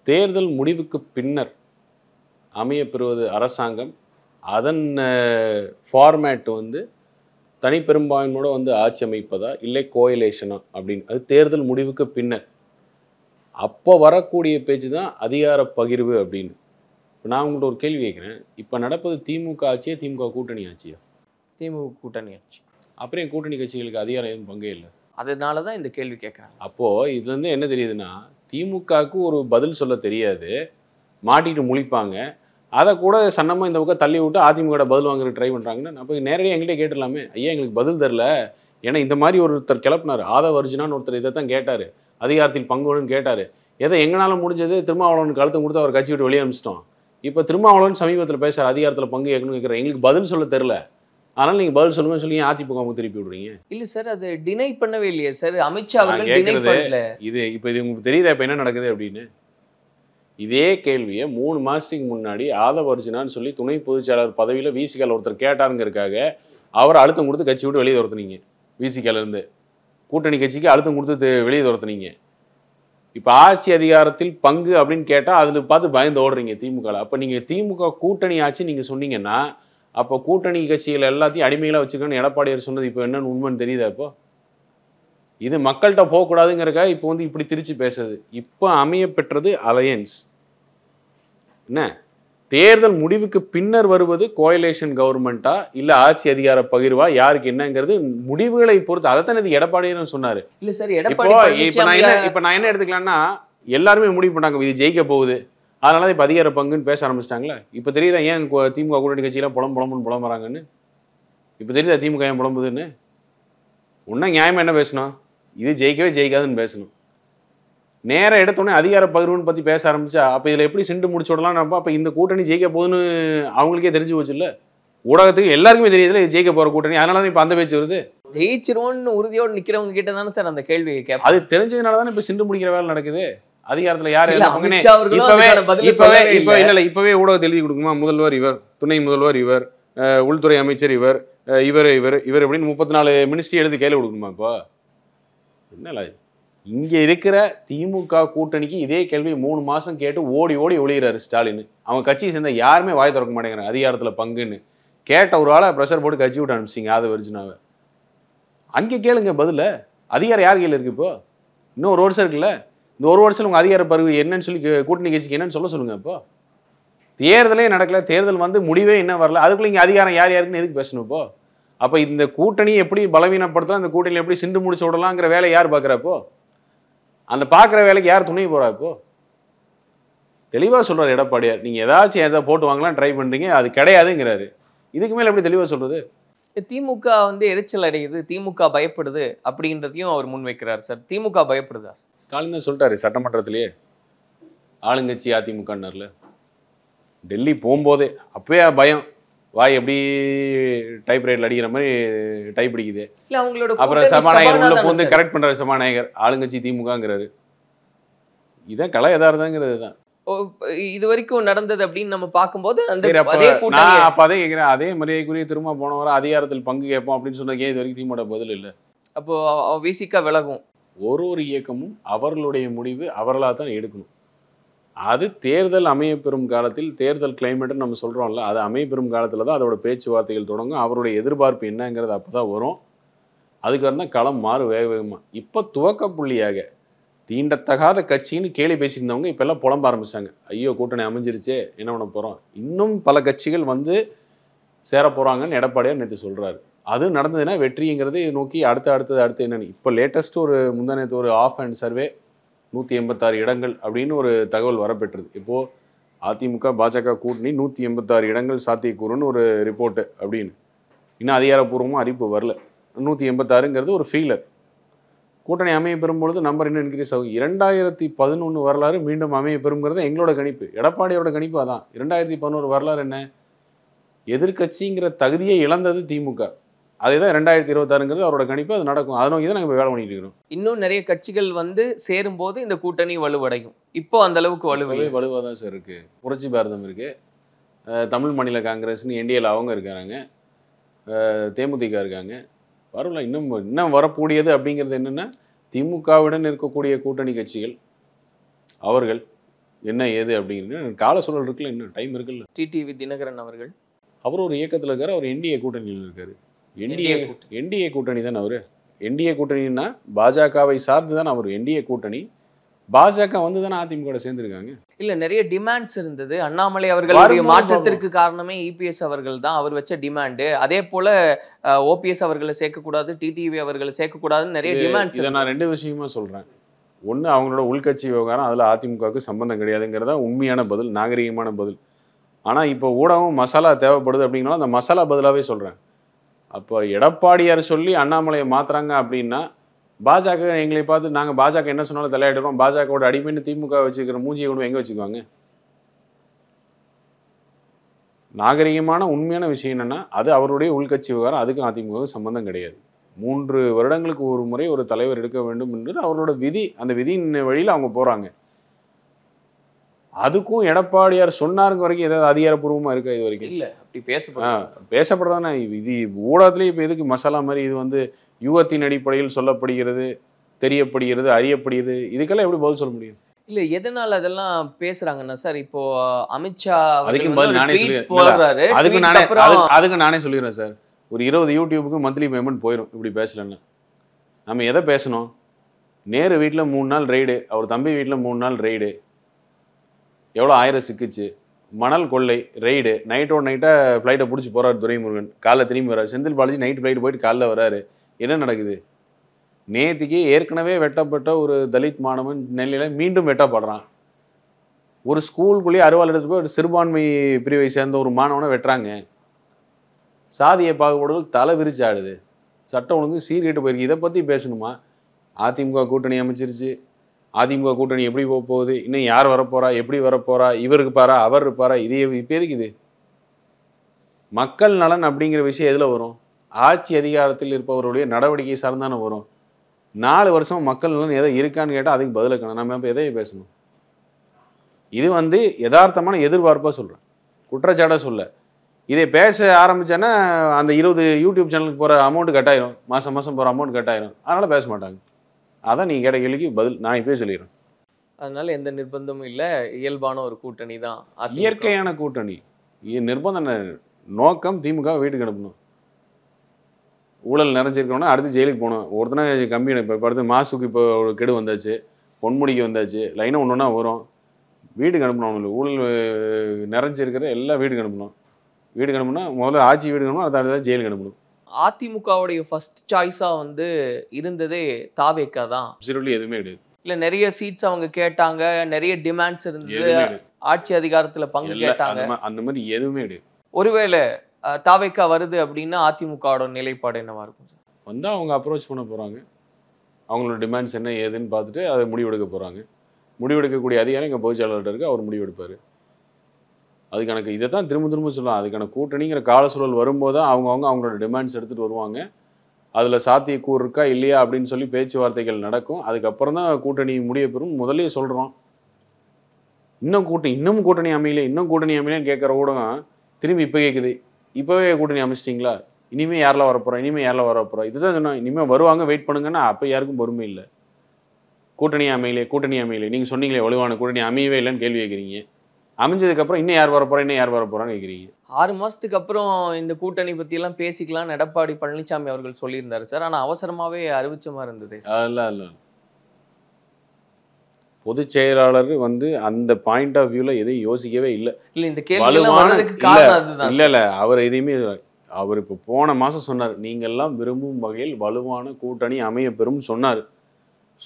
தேர்தல் முடிவுக்கு பின்னர் அமைய பெறுவது அரசாங்கம். அதன் ஃபார்மேட் வந்து தனிப்பெரும்பான்மையோட வந்து ஆட்சி அமைப்பதா இல்லை கோயலேஷனா அப்படின்னு, அது தேர்தல் முடிவுக்கு பின்னர். அப்போ வரக்கூடிய பேச்சு தான் அதிகார பகிர்வு அப்படின்னு. இப்போ நான் உங்கள்கிட்ட ஒரு கேள்வி கேட்குறேன், இப்போ நடப்பது திமுக ஆட்சியா திமுக கூட்டணி ஆட்சியா? திமுக கூட்டணி ஆட்சி. அப்புறம் கூட்டணி கட்சிகளுக்கு அதிகாரம் எதுவும் பங்கே இல்லை. அதனால தான் இந்த கேள்வி கேட்குறாங்க. அப்போது இதுலேருந்து என்ன தெரியுதுன்னா, திமுகவுக்கு ஒரு பதில் சொல்ல தெரியாது, மாட்டிட்டு முழிப்பாங்க. அதை கூட சன்னமாக இந்த பக்கம் தள்ளி விட்டு அதிமுக பதில் வாங்குறதுக்கு ட்ரை பண்ணுறாங்கன்னு அப்போ நேரடியாக எங்கள்கிட்ட கேட்டுடலாமே, ஐயா எங்களுக்கு பதில் தரல. ஏன்னா இந்த மாதிரி ஒருத்தர் கிளப்பினார், ஆதவ அர்ஜுனான்னு ஒருத்தர் இதை தான் கேட்டார், அதிகாரத்தில் பங்குன்னு கேட்டார். எதை எங்களால் முடிஞ்சது திருமாவளவன் கழுத்து கொடுத்து அவர் கட்சி விட்டு வெளியே அனுப்பிச்சிட்டோம். இப்போ திருமாவளவன் சமீபத்தில் பேசுகிறார், அதிகாரத்தில் பங்கு ஏற்கனவே கேட்குறேன், எங்களுக்கு பதில் சொல்ல தெரில, அதனால் நீங்கள் பதில் சொல்லுங்கன்னு சொல்லி அதிமுக திருப்பி விடுறீங்க. இல்லை சார், அது டினை பண்ணவே இல்லையே சார். அமித்ஷா அவர்கள் டினை பண்ணல. இது இப்போ இது உங்களுக்கு தெரியுதா இப்போ என்ன நடக்குது அப்படின்னு? இதே கேள்வியை 3 மாதத்துக்கு முன்னாடி ஆதவ அர்ஜுனான்னு சொல்லி துணை பொதுச்செயலாளர் பதவியில் விசிகால ஒருத்தர் கேட்டாருங்கிறதுக்காக அவரை அழுத்தம் கொடுத்து கட்சி விட்டு வெளியே துரத்துனீங்க. விசிகாலேருந்து கூட்டணி கட்சிக்கு அழுத்தம் கொடுத்து வெளியே துரத்துனீங்க. இப்போ ஆட்சி அதிகாரத்தில் பங்கு அப்படின்னு கேட்டால் அதில் பார்த்து பயந்து ஓடுறீங்க திமுகவில். அப்போ நீங்கள் திமுக கூட்டணி ஆட்சி நீங்கள் சொன்னீங்கன்னா அப்போ கூட்டணி கட்சிகள் எல்லாத்தையும் அடிமைகளாக வச்சுக்கணும்னு எடப்பாடியார் சொன்னது இப்போ என்னன்னு உண்மைன்னு தெரியுதா? இப்போ இது மக்கள்கிட்ட போகக்கூடாதுங்கிறக்காக இப்போ வந்து இப்படி திரிச்சு பேசுறது. இப்போ அமைய பெற்றது அலையன்ஸ். என்ன தேர்தல் முடிவுக்கு பின்னர் வருவது கோயலேஷன் கவர்மெண்ட்டா இல்லை ஆட்சி அதிகார பகிர்வா, யாருக்கு என்னங்கிறது முடிவுகளை பொறுத்து. அதைத்தான் இது எடப்பாடியார் சொன்னார். இல்லை சார், எடப்பாடி இப்போ நான் என்ன எடுத்துக்கலாம்னா, எல்லாருமே முடிவு பண்ணாங்க இது ஜெயிக்க போகுது, அதனால தான் இப்போ அதிகார பங்குன்னு பேச ஆரம்பிச்சிட்டாங்களே. இப்போ தெரியுதா ஏன் திமுக கூட்டணி கட்சியெல்லாம் புலம்புன்னு புலம்புறாங்கன்னு? இப்போ தெரியுதா திமுக ஏன் புலம்புதுன்னு? ஒன்றும் நியாயமாக என்ன பேசணும், இது ஜெயிக்கவே ஜெயிக்காதுன்னு பேசணும். நேரம் எடுத்தோடனே அதிகார பகிர்வுன்னு பற்றி பேச ஆரம்பிச்சா அப்போ இதில் எப்படி சிண்டு முடிச்சு விடலாம்? நம்ம அப்போ இந்த கூட்டணி ஜெயிக்க போகுதுன்னு அவங்களுக்கே தெரிஞ்சு போச்சு இல்லை, ஊடகத்துக்கு எல்லாருக்குமே தெரியுதுல இது ஜெயிக்க போகிற கூட்டணி. அதனால தான் இப்போ அந்த பேச்சு வருது. ஜெயிச்சிருவோன்னு உறுதியோடு நிற்கிறவங்க கிட்ட தானே சார் அந்த கேள்வி கேட்பேன். அது தெரிஞ்சதுனால தானே இப்போ சிண்டு முடிக்கிற வேலை நடக்குது. அதிகாரத்தில் யார் இப்பவே ஊடகத்தை எழுதி கொடுக்குமா, முதல்வர் இவர், துணை முதல்வர் இவர், உள்துறை அமைச்சர் இவர், இவர் இவர் இவர் அப்படின்னு 34 மினிஸ்ட்ரி எழுதி கையில் கொடுக்கணுமா? இப்போ என்னல இங்கே இருக்கிற திமுக கூட்டணிக்கு இதே கேள்வி 3 மாதம் கேட்டு ஓடி ஓடி ஒளிகிறாரு ஸ்டாலின். அவன் கட்சியை சேர்ந்த யாருமே வாய் திறக்க மாட்டேங்கிறாங்க அதிகாரத்தில் பங்குன்னு. கேட்ட ஒரு ஆளை ப்ரெஷர் போட்டு கட்சி விட்டு அனுப்பிச்சிங்க ஆதவ அர்ஜுனாவை. அங்கே கேளுங்க பதில். அதிகாரம் யார் கையில் இருக்கு? இப்போ இன்னும் 1 வருஷம் இருக்குல்ல, இந்த 1 வருஷம் உங்கள் அதிகார பருவு என்னன்னு சொல்லி கூட்டணி கட்சிக்கு என்னன்னு சொல்லுங்க. இப்போ தேர்தலே நடக்கல, தேர்தல் வந்து முடிவே என்ன வரல, அதுக்குள்ள இங்கே அதிகாரம் யார் யாருக்குன்னு எதுக்கு பேசணும்? இப்போ அப்போ இந்த கூட்டணி எப்படி பலவீனப்படுத்தலாம், இந்த கூட்டணியில் எப்படி சிண்டு முடிச்சு விடலாங்கிற வேலையை யார் பார்க்குறப்போ? அந்த பார்க்குற வேலைக்கு யார் துணை போகிறா இப்போ? தெளிவாக சொல்கிறார் எடப்பாடியார், நீங்கள் ஏதாச்சும் எதை போட்டு வாங்கலாம் ட்ரை பண்ணுறீங்க, அது கிடையாதுங்கிறாரு. இதுக்கு மேலே எப்படி தெளிவாக சொல்கிறது? திமுக வந்து எரிச்சல் அடையுது, திமுக பயப்படுது அப்படின்றதையும் அவர் முன்வைக்கிறார் சார். திமுக பயப்படுதா? ஸ்டாலின் தான் சொல்லிட்டாரு சட்டமன்றத்திலேயே, ஆளுங்கட்சி அதிமுகன்னார்ல. டெல்லி போகும்போதே அப்பவே பயம், வாய் எப்படி டைப் ரைட்டில் அடிக்கிற மாதிரி டைப் அடிக்குது. இல்ல அவங்களோட அப்புறம் சபாநாயகர் உள்ள வந்து கரெக்ட் பண்றாரு, சபாநாயகர் ஆளுங்கட்சி திமுகங்கிறாரு. இதான் கலை யதார்த்தங்கிறது தான். இது வரைக்கும் நடந்தது அப்படின்னு நம்ம பார்க்கும்போது அந்த சரி, அதே கூட்டணி நான் அப்ப அதே கேட்கிறேன், அதே மரியாதைக்குரிய திரும்ப போன வாரம் அதிகாரத்தில் பங்கு கேட்போம் அப்படின்னு சொன்னதுக்கு இது வரைக்கும் திமுக பதில் இல்லை. அப்போ விசிக விலகும். ஒரு இயக்கமும் அவர்களுடைய முடிவு அவர்களாக தான் எடுக்கணும். அது தேர்தல் அமையப்பெறும் காலத்தில், தேர்தல் கிளைமேட்னு நம்ம சொல்கிறோம்ல, அது அமையப்பெறும் காலத்தில் தான் அதோட பேச்சுவார்த்தைகள் தொடங்கும். அவருடைய எதிர்பார்ப்பு என்னங்கிறது அப்போ தான் வரும். அதுக்கு தான் களம் மாறு வேக வேகமாக. இப்போ துவக்க புள்ளியாக தீண்டத்தகாத கட்சின்னு கேலி பேசியிருந்தவங்க இப்போல்லாம் புலம்ப ஆரம்பிச்சாங்க. ஐயோ கூட்டணி அமைஞ்சிருச்சே, என்ன பண்ண போகிறோம், இன்னும் பல கட்சிகள் வந்து சேர போகிறாங்கன்னு எடப்பாடியார் நேற்று சொல்கிறாரு. அது நடந்ததுன்னா வெற்றிங்கிறது நோக்கி அடுத்து என்னென்னு இப்போ லேட்டஸ்ட் ஒரு முந்தானத்து ஒரு ஆஃப் அண்ட் சர்வே 186 இடங்கள் அப்படின்னு ஒரு தகவல் வரப்பெற்றது. இப்போது அதிமுக பாஜக கூட்டணி 186 இடங்கள் சாத்தியக்கூறுன்னு ஒரு ரிப்போர்ட்டு அப்படின்னு. இன்னும் அதிகாரப்பூர்வமாக அறிவிப்பு வரல. 186ங்கிறது ஒரு ஃபீலர். கூட்டணி அமைய பெறும்பொழுது நம்பர் இன்னும் இன்க்ரீஸ் ஆகும். 2011 வரலாறு மீண்டும் அமைய பெறுங்கிறது எங்களோட கணிப்பு, எடப்பாடியோட கணிப்பு அதான். 2011 வரலாறு என்ன, எதிர்கட்சிங்கிற தகுதியை இழந்தது திமுக. அதே தான் 2026ங்கிறது அவரோட கணிப்பு, அது நடக்கும். அதை நோக்கி தான் நாங்கள் வேலை பண்ணிட்டு இருக்கிறோம். இன்னும் நிறைய கட்சிகள் வந்து சேரும்போது இந்த கூட்டணி வலுவடையும். இப்போ அந்த அளவுக்கு வலுவாக தான் சார் இருக்கு. புரட்சி பாரதம் இருக்கு, தமிழ் மாநில காங்கிரஸ்னு என்டிஏல அவங்க இருக்கிறாங்க, தேமுதிக இருக்காங்க. வரல இன்னும் வரக்கூடியது அப்படிங்கிறது என்னன்னா, திமுகவுடன் இருக்கக்கூடிய கூட்டணி கட்சிகள் அவர்கள் என்ன ஏது அப்படிங்கிறது கால சூழல் இருக்குல்ல, இன்னும் டைம் இருக்குல்ல. டிடிவி தினகரன் அவர்கள் அவர் ஒரு இயக்கத்தில் இருக்காரு, அவர் என்டிஏ கூட்டணியில் இருக்காரு. என்டிஏ கூட்டணி தானே அவரு. என்டிஏ கூட்டணின்னா பாஜகவை சார்ந்து தான் அவர். என்டிஏ கூட்டணி பாஜக வந்து தானே அதிமுக சேர்ந்திருக்காங்க. இல்ல நிறைய டிமாண்ட்ஸ் இருந்தது. அண்ணாமலை அவர்களுடைய மாற்றத்திற்கு காரணமே இபிஎஸ் அவர்கள் தான், அவர் வச்ச டிமாண்டு. அதே போல ஓபிஎஸ் அவர்களை சேர்க்கக்கூடாது, டிடிவி அவர்களை சேர்க்கக்கூடாதுன்னு நிறைய டிமாண்ட்ஸ். இதை நான் 2 விஷயமா சொல்றேன். ஒன்று, அவங்களோட உள்கட்சி விவகாரம், அதில் அதிமுகவுக்கு சம்பந்தம் கிடையாதுங்கிறதா உண்மையான பதில், நாகரிகமான பதில். ஆனால் இப்போ ஊடகம் மசாலா தேவைப்படுது அப்படின்னாலும் அந்த மசாலா பதிலாகவே சொல்கிறேன். அப்போ எடப்பாடியார் சொல்லி அண்ணாமலையை மாற்றுறாங்க அப்படின்னா, பாஜக எங்களை பார்த்து நாங்கள் பாஜக என்ன சொன்னாலும் தலையாடுறோம், பாஜகவோட அடிமைன்னு திமுக வச்சுக்கிற மூஞ்சியை கொண்டு எங்கே வச்சுக்குவாங்க? நாகரிகமான உண்மையான விஷயம் என்னென்னா, அது அவருடைய உள்கட்சி விவகாரம், அதுக்கும் அதிமுகவுக்கு சம்பந்தம் கிடையாது. 3 வருடங்களுக்கு ஒரு முறை ஒரு தலைவர் எடுக்க வேண்டும் என்றது அவரோட விதி. அந்த விதியின் வழியில் அவங்க போகிறாங்க. அதுக்கும் எடப்பாடியார் சொன்னாருங்க வரைக்கும் ஏதாவது அதிகாரப்பூர்வமாக இருக்கா இது வரைக்கும்? இல்லை, அப்படி பேசப்படுறதானே. இது ஊடகத்துலேயே இப்போ எதுக்கு மசாலா மாதிரி இது வந்து யூகத்தின் அடிப்படையில் சொல்லப்படுகிறது, தெரியப்படுகிறது, அறியப்படுகிறது, இதுக்கெல்லாம் எப்படி பதில் சொல்ல முடியும்? இல்ல எதனால அதெல்லாம் பேசுறாங்கன்னா சார், இப்போ அமித்ஷா அதுக்கு நானே சொல்லிடுறேன் சார். ஒரு 20 யூடியூபுக்கு மந்த்லி பேமெண்ட் போயிடும் இப்படி பேசலன்னா. நம்ம எதை பேசணும்? நேரு வீட்டில் 3 நாள் ரெய்டு, அவர் தம்பி வீட்டில் 3 நாள் ரெய்டு, எவ்வளோ 1000 சிக்கிச்சு. மணல் கொள்ளை ரெய்டு, நைட்டோட நைட்டாக ஃப்ளைட்டை பிடிச்சி போகிறார் துரைமுருகன், காலைல திரும்பி வர்றாரு. செந்தில் பாலாஜி நைட்டு ஃப்ளைட்டு போயிட்டு காலைல வராரு. என்ன நடக்குது? நேற்றுக்கு ஏற்கனவே வெட்டப்பட்ட ஒரு தலித் மாணவன் நெல்லையில் மீண்டும் வெட்டப்படுறான். ஒரு ஸ்கூலுக்குள்ளேயே அறுவாள் எடுத்து போய் ஒரு சிறுபான்மை பிரிவை சேர்ந்த ஒரு மாணவனை வெட்டுறாங்க. சாதியை பாகுபாடுகள் தலை விரிச்சு ஆடுது. சட்டம் ஒழுங்கு சீர்கேட்டு போயிருக்கு. இதை பற்றி பேசணுமா? அதிமுக கூட்டணி அமைச்சிருச்சு, அதிமுக கூட்டணி எப்படி போக போகுது, இன்னும் யார் வரப்போறா, எப்படி வரப்போறா, இவர் இருப்பாரா, அவர் இருப்பாரா, இது இப்போ எதுக்கு இது? மக்கள் நலன் அப்படிங்கிற விஷயம் எதில் வரும்? ஆட்சி அதிகாரத்தில் இருப்பவருடைய நடவடிக்கை சார்ந்தானே வரும். 4 வருஷம் மக்கள் நலன் எதை இருக்கான்னு கேட்டால் அதுக்கு பதிலக்கணும். நம்ம இப்போ எதை பேசணும்? இது வந்து யதார்த்தமான எதிர்பார்ப்பாக சொல்கிறேன், குற்றச்சாட்டாக சொல்ல. இதை பேச ஆரம்பித்தேன்னா அந்த 20 யூடியூப் சேனலுக்கு போகிற அமௌண்ட் கட்டாயிரும், மாதம் போகிற அமௌண்ட் கட்டாயிரும். அதனால் பேச மாட்டாங்க. அதான் நீங்கள் கேட்ட கேள்விக்கு பதில் நான் இப்போயே சொல்லிடுறேன். அதனால எந்த நிர்பந்தமும் இல்லை, இயல்பான ஒரு கூட்டணி தான், இயற்கையான கூட்டணி. நிர்பந்த நோக்கம் திமுக வீட்டுக்கு அனுப்பணும். ஊழல் நிறைஞ்சிருக்கணும்னா அடுத்து ஜெயிலுக்கு போகணும். ஒருத்தனா கம்பி இப்போ அடுத்து மாசுக்கு இப்போ ஒரு கெடு வந்தாச்சு, பொன்முடிக்கு வந்தாச்சு, லைனாக ஒன்று ஒன்றா வரும். வீட்டுக்கு அனுப்பணும். அவங்களுக்கு ஊழல் நிறைஞ்சிருக்கிற எல்லாம் வீட்டுக்கு அனுப்பணும். வீட்டுக்கு அனுப்பணும்னா முதல்ல ஆட்சி வீட்டுக்கு அனுப்பணும், அடுத்த ஜெயிலுக்கு அனுப்பணும். அதிமுகவுடைய ஃபர்ஸ்ட் சாய்ஸா வந்து இருந்ததே தாவேக்கா தான். அப்சல்யூட்லி எதுவுமே கிடையாது. இல்ல நிறைய சீட்ஸ் அவங்க கேட்டாங்க, நிறைய டிமாண்ட்ஸ் இருந்தது, எதுவுமே கிடையாது. ஆட்சி அதிகாரத்துல பங்கு கேட்டாங்க. அந்த மாதிரி எதுவுமே கிடையாது. ஒருவேளை தாவேக்கா வருது அப்படின்னா அதிமுகவோட நிலைப்பாடு என்னவா இருக்கும் சார்? வந்தா அவங்க அப்ரோச் பண்ண போறாங்க, அவங்களோட டிமாண்ட்ஸ் என்ன ஏதுன்னு பார்த்துட்டு அதை முடிவெடுக்க போறாங்க. முடிவெடுக்கக்கூடிய அதிகாரம் எங்கள் பொதுச்செயலாளர்கிட்ட இருக்கு, அவர் முடிவெடுப்பார். அதுக்கான இதை தான் திரும்ப திரும்ப சொல்லலாம். அதுக்கான கூட்டணிங்கிற கால சூழல் வரும்போது தான் அவங்களோட டிமாண்ட்ஸ் எடுத்துகிட்டு வருவாங்க. அதில் சாத்தியக்கூறு இருக்கா இல்லையா அப்படின்னு சொல்லி பேச்சுவார்த்தைகள் நடக்கும். அதுக்கப்புறம் தான் கூட்டணி முடிய பெறும். முதல்லயே சொல்கிறோம், இன்னும் கூட்டணி அமையலைன்னு கேட்குற ஊடகம் திரும்பி இப்போ கேட்குது, இப்போவே கூட்டணி அமைச்சிட்டிங்களா, இனிமேல் யாரெல்லாம் வரப்போகிறோம் இதுதான் சொன்னோம். இனிமேல் வருவாங்க, வெயிட் பண்ணுங்கன்னா அப்போ யாருக்கும் பொறுமை இல்லை. கூட்டணி அமையலை நீங்கள் சொன்னீங்களே வலுவான கூட்டணி அமையவே இல்லைன்னு கேள்வி கேட்குறீங்க. அமைஞ்சதுக்கப்புறம் இன்னும் யார் வரப்போறான்னு கேட்குறீங்க. 6 மாசத்துக்கு அப்புறம் இந்த கூட்டணி பத்தி எல்லாம் பேசிக்கலாம்னு எடப்பாடி பழனிசாமி அவர்கள் சொல்லியிருந்தாரு சார். ஆனா அவசரமாவே அறிவிச்ச மாதிரி இருந்தது. அதெல்லாம் பொதுச் செயலாளர் அந்த பாயிண்ட் ஆஃப் வியூல எதையும் யோசிக்கவே இல்லை. இல்ல இந்த கேள்வி வர்றதுக்கு காரணம் அதுதான். இல்ல அவர் எதையுமே அவர் இப்போ போன மாசம் சொன்னார், நீங்கள்லாம் விரும்பும் வகையில் வலுவான கூட்டணி அமைய பெறும் சொன்னார்.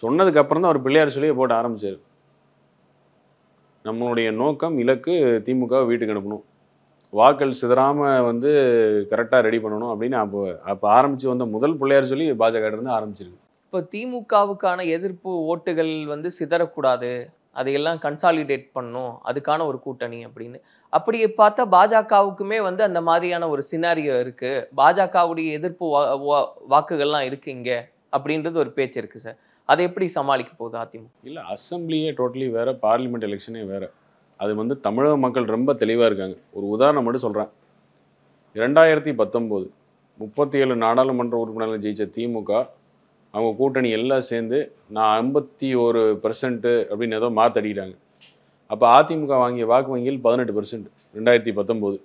சொன்னதுக்கு அப்புறம் தான் அவர் பிள்ளையார் சொல்லியே போட ஆரம்பிச்சார். நம்மளுடைய நோக்கம் இலக்கு திமுக வீட்டுக்கு அனுப்பணும், வாக்கள் சிதறாம கரெக்டாக ரெடி பண்ணணும் அப்படின்னு அப்போ ஆரம்பிச்சு வந்த முதல் பிள்ளையார் சொல்லி பாஜக இருந்து ஆரம்பிச்சிருக்கு. இப்போ திமுகவுக்கான எதிர்ப்பு ஓட்டுகள் சிதறக்கூடாது, அதையெல்லாம் கன்சாலிடேட் பண்ணும், அதுக்கான ஒரு கூட்டணி அப்படின்னு. அப்படி பார்த்தா பாஜகவுக்குமே அந்த மாதிரியான ஒரு சினாரியோ இருக்கு, பாஜகவுடைய எதிர்ப்பு வாக்குகள்லாம் இருக்கு இங்க அப்படின்றது ஒரு பேச்சு இருக்கு சார். அதை எப்படி சமாளிக்க போகுது அதிமுக? இல்லை, அசம்பிளியே டோட்டலி வேற, பார்லிமெண்ட் எலெக்ஷனே வேற. அது தமிழக மக்கள் ரொம்ப தெளிவாக இருக்காங்க. ஒரு உதாரணம் மட்டும் சொல்கிறேன். 2019 37 நாடாளுமன்ற உறுப்பினர்கள் ஜெயிச்ச திமுக அவங்க கூட்டணி எல்லாம் சேர்ந்து நான் 51% அப்படின்னு ஏதோ மாற்றடிக்கிறாங்க. அப்போ அதிமுக வாங்கிய வாக்கு வங்கியில் 18%. 2019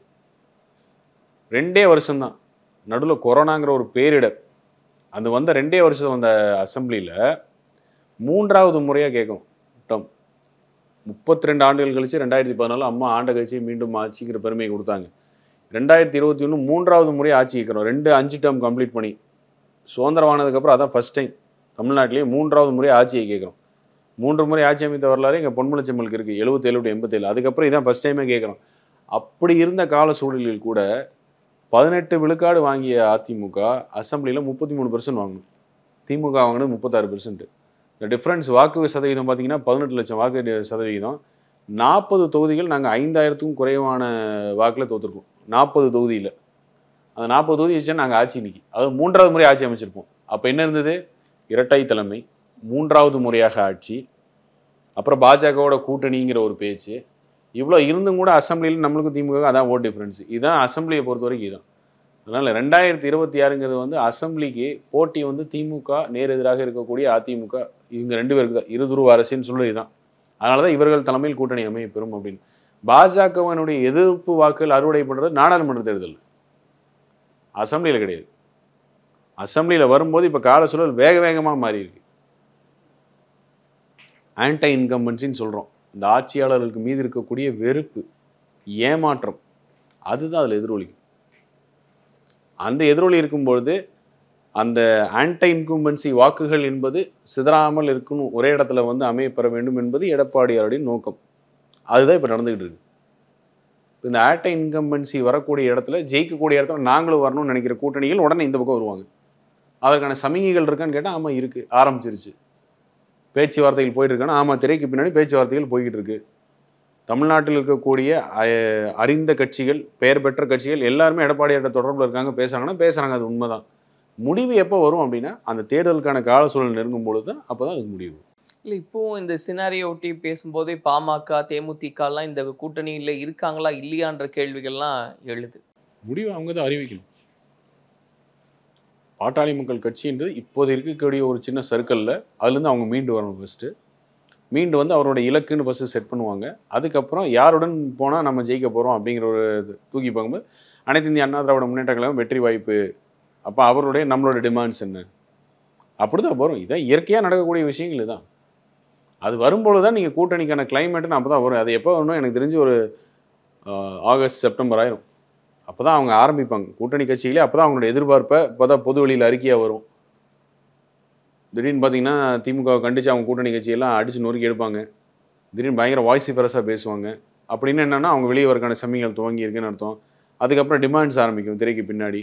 2 வருஷம்தான், நடுவில் கொரோனாங்கிற ஒரு பேரிடர். அது 2 வருஷம் வந்த அசம்பிளியில் 3வது முறையாக கேட்கும் டம். 32 ஆண்டுகள் கழிச்சு 2014 அம்மா ஆண்ட கழிச்சு மீண்டும் ஆட்சிங்கிற பெருமையை கொடுத்தாங்க. 2021 3வது முறை ஆட்சி கேட்குறோம். 5 டேர்ம் கம்ப்ளீட் பண்ணி சுதந்திரமானதுக்கப்புறம் அதான் ஃபர்ஸ்ட் டைம் தமிழ்நாட்டிலேயே 3வது முறை ஆட்சியை கேட்குறோம். 3 முறை ஆட்சி அமைத்த வரலாறு எங்கள் பொன்முலச்செம்மலுக்கு இருக்குது, 77 to 87. அதுக்கப்புறம் இதான் ஃபர்ஸ்ட் டைமே கேட்குறோம். அப்படி இருந்த கால சூழலில் கூட 18 விழுக்காடு வாங்கிய அதிமுக அசம்பிளியில் 33% வாங்கணும். திமுக வாங்கினது 36%. இந்த டிஃப்ரென்ஸ் வாக்கு சதவீதம் பார்த்தீங்கன்னா 18 லட்சம் வாக்கு சதவீதம். 40 தொகுதிகள் நாங்கள் 5000க்கும் குறைவான வாக்கில் தோற்றுருக்கோம். 40 தொகுதியில் அந்த 40 தொகுதி வச்சா நாங்கள் ஆட்சி இன்னைக்கு, அதாவது 3வது முறை ஆட்சி அமைச்சிருப்போம். அப்போ என்ன இருந்தது? இரட்டை தலைமை, 3வது முறையாக ஆட்சி, அப்புறம் பாஜகவோட கூட்டணிங்கிற ஒரு பேச்சு. இவ்வளோ இருந்தும் கூட அசம்பிளியில் நம்மளுக்கும் திமுக அதான் ஓட் டிஃப்ரென்ஸ். இதுதான் அசம்பிளியை பொறுத்த வரைக்கும் இதுதான். அதனால் 2026ங்கிறது அசம்பிளிக்கு போட்டி திமுக நேர் எதிராக இருக்கக்கூடிய அதிமுக, இவங்க 2 பேருக்கு தான் இருதுருவ அரசியல்னு சொல்லி தான். அதனால தான் இவர்கள் தலைமையில் கூட்டணி அமைய பெறும் அப்படின்னு. பாஜகவினுடைய எதிர்ப்பு வாக்குகள் அறுவடை பண்ணுறது நாடாளுமன்ற தேர்தல், அசம்பிளியில் கிடையாது. அசம்பிளியில் வரும்போது இப்போ கால சூழல் வேகமாக மாறி இருக்கு. ஆன்டை இன்கம்பன்சின்னு சொல்கிறோம். இந்த ஆட்சியாளர்களுக்கு மீது இருக்கக்கூடிய வெறுப்பு, ஏமாற்றம், அதுதான் அதில் எதிரொலிக்கும். அந்த எதிரொலி இருக்கும்பொழுது அந்த ஆன்டை இன்கம்பன்சி வாக்குகள் என்பது சிதறாமல் இருக்கணும், ஒரே இடத்துல அமையப்பெற வேண்டும் என்பது எடப்பாடியாருடைய நோக்கம். அதுதான் இப்போ நடந்துகிட்டு இருக்கு. இந்த ஆன்டை இன்கம்பன்சி வரக்கூடிய இடத்துல, ஜெயிக்கக்கூடிய இடத்துல நாங்களும் வரணும்னு நினைக்கிற கூட்டணிகள் உடனே இந்த பக்கம் வருவாங்க. அதற்கான சமிகைகள் இருக்கான்னு கேட்டால் ஆமாம் இருக்குது, ஆரம்பிச்சிருச்சு. பேச்சுவார்த்தைகள் போயிட்டு இருக்கானா? ஆமாம், திரைக்கு பின்னாடி பேச்சுவார்த்தைகள் போய்கிட்டு இருக்கு. தமிழ்நாட்டில் இருக்கக்கூடிய அறிந்த கட்சிகள், பெயர் பெற்ற கட்சிகள் எல்லாருமே எடப்பாடியார்ட்ட தொடர்பில் இருக்காங்க, பேசுகிறாங்க. அது உண்மைதான். முடிவு எப்போ வரும் அப்படின்னா அந்த தேர்தலுக்கான கால சூழல் நெருங்கும் பொழுது தான், அப்போ தான் அதுக்கு முடிவு. இல்லை, இப்போ இந்த சினாரியை ஒட்டி பேசும்போதே பாமக, தேமுதிகலாம் இந்த கூட்டணியில் இருக்காங்களா இல்லையான்ற கேள்விகள்லாம் எழுது. முடிவு அவங்க தான் அறிவிக்கணும். பாட்டாளி மக்கள் கட்சின்றது இப்போது இருக்கக்கூடிய ஒரு சின்ன சர்க்கிளில் அதுலேருந்து அவங்க மீண்டு வரணும். ஃபஸ்ட்டு மீண்டு அவரோட இலக்குன்னு ஃபஸ்ட்டு செட் பண்ணுவாங்க. அதுக்கப்புறம் யாருடன் போனால் நம்ம ஜெயிக்க போகிறோம் அப்படிங்கிற ஒரு தூக்கி பார்க்கும்போது அனைத்து இந்திய அண்ணா திராவிட முன்னேற்ற கழகம் வெற்றி வாய்ப்பு. அப்போ அவருடைய நம்மளோட டிமாண்ட்ஸ் என்ன, அப்படி தான் வரும். இதான் இயற்கையாக நடக்கக்கூடிய விஷயங்கள். இதுதான். அது வரும்பொழுது தான் நீங்கள் கூட்டணிக்கான கிளைமேட்டுன்னு அப்போ தான் வரும். அது எப்போ வரணும் எனக்கு தெரிஞ்சு ஒரு ஆகஸ்ட் செப்டம்பர் ஆயிரும். அப்போ தான் அவங்க ஆரம்பிப்பாங்க கூட்டணி கட்சிகளே. அப்போ தான் அவங்களோட எதிர்பார்ப்பை இப்போ தான் பொது வெளியில் அறிக்கையாக வரும். திடீர்னு பார்த்தீங்கன்னா திமுகவை கண்டித்து அவங்க கூட்டணி கட்சியெல்லாம் அடித்து நொறுக்கி எடுப்பாங்க. திடீர்னு பயங்கர வாய்ஸ் பெருசாக பேசுவாங்க. அப்படின்னு என்னென்னா அவங்க வெளியே வரக்கான சமிகள் துவங்கி இருக்குன்னு அர்த்தம். அதுக்கப்புறம் டிமாண்ட்ஸ் ஆரம்பிக்கும் திரைக்கு பின்னாடி.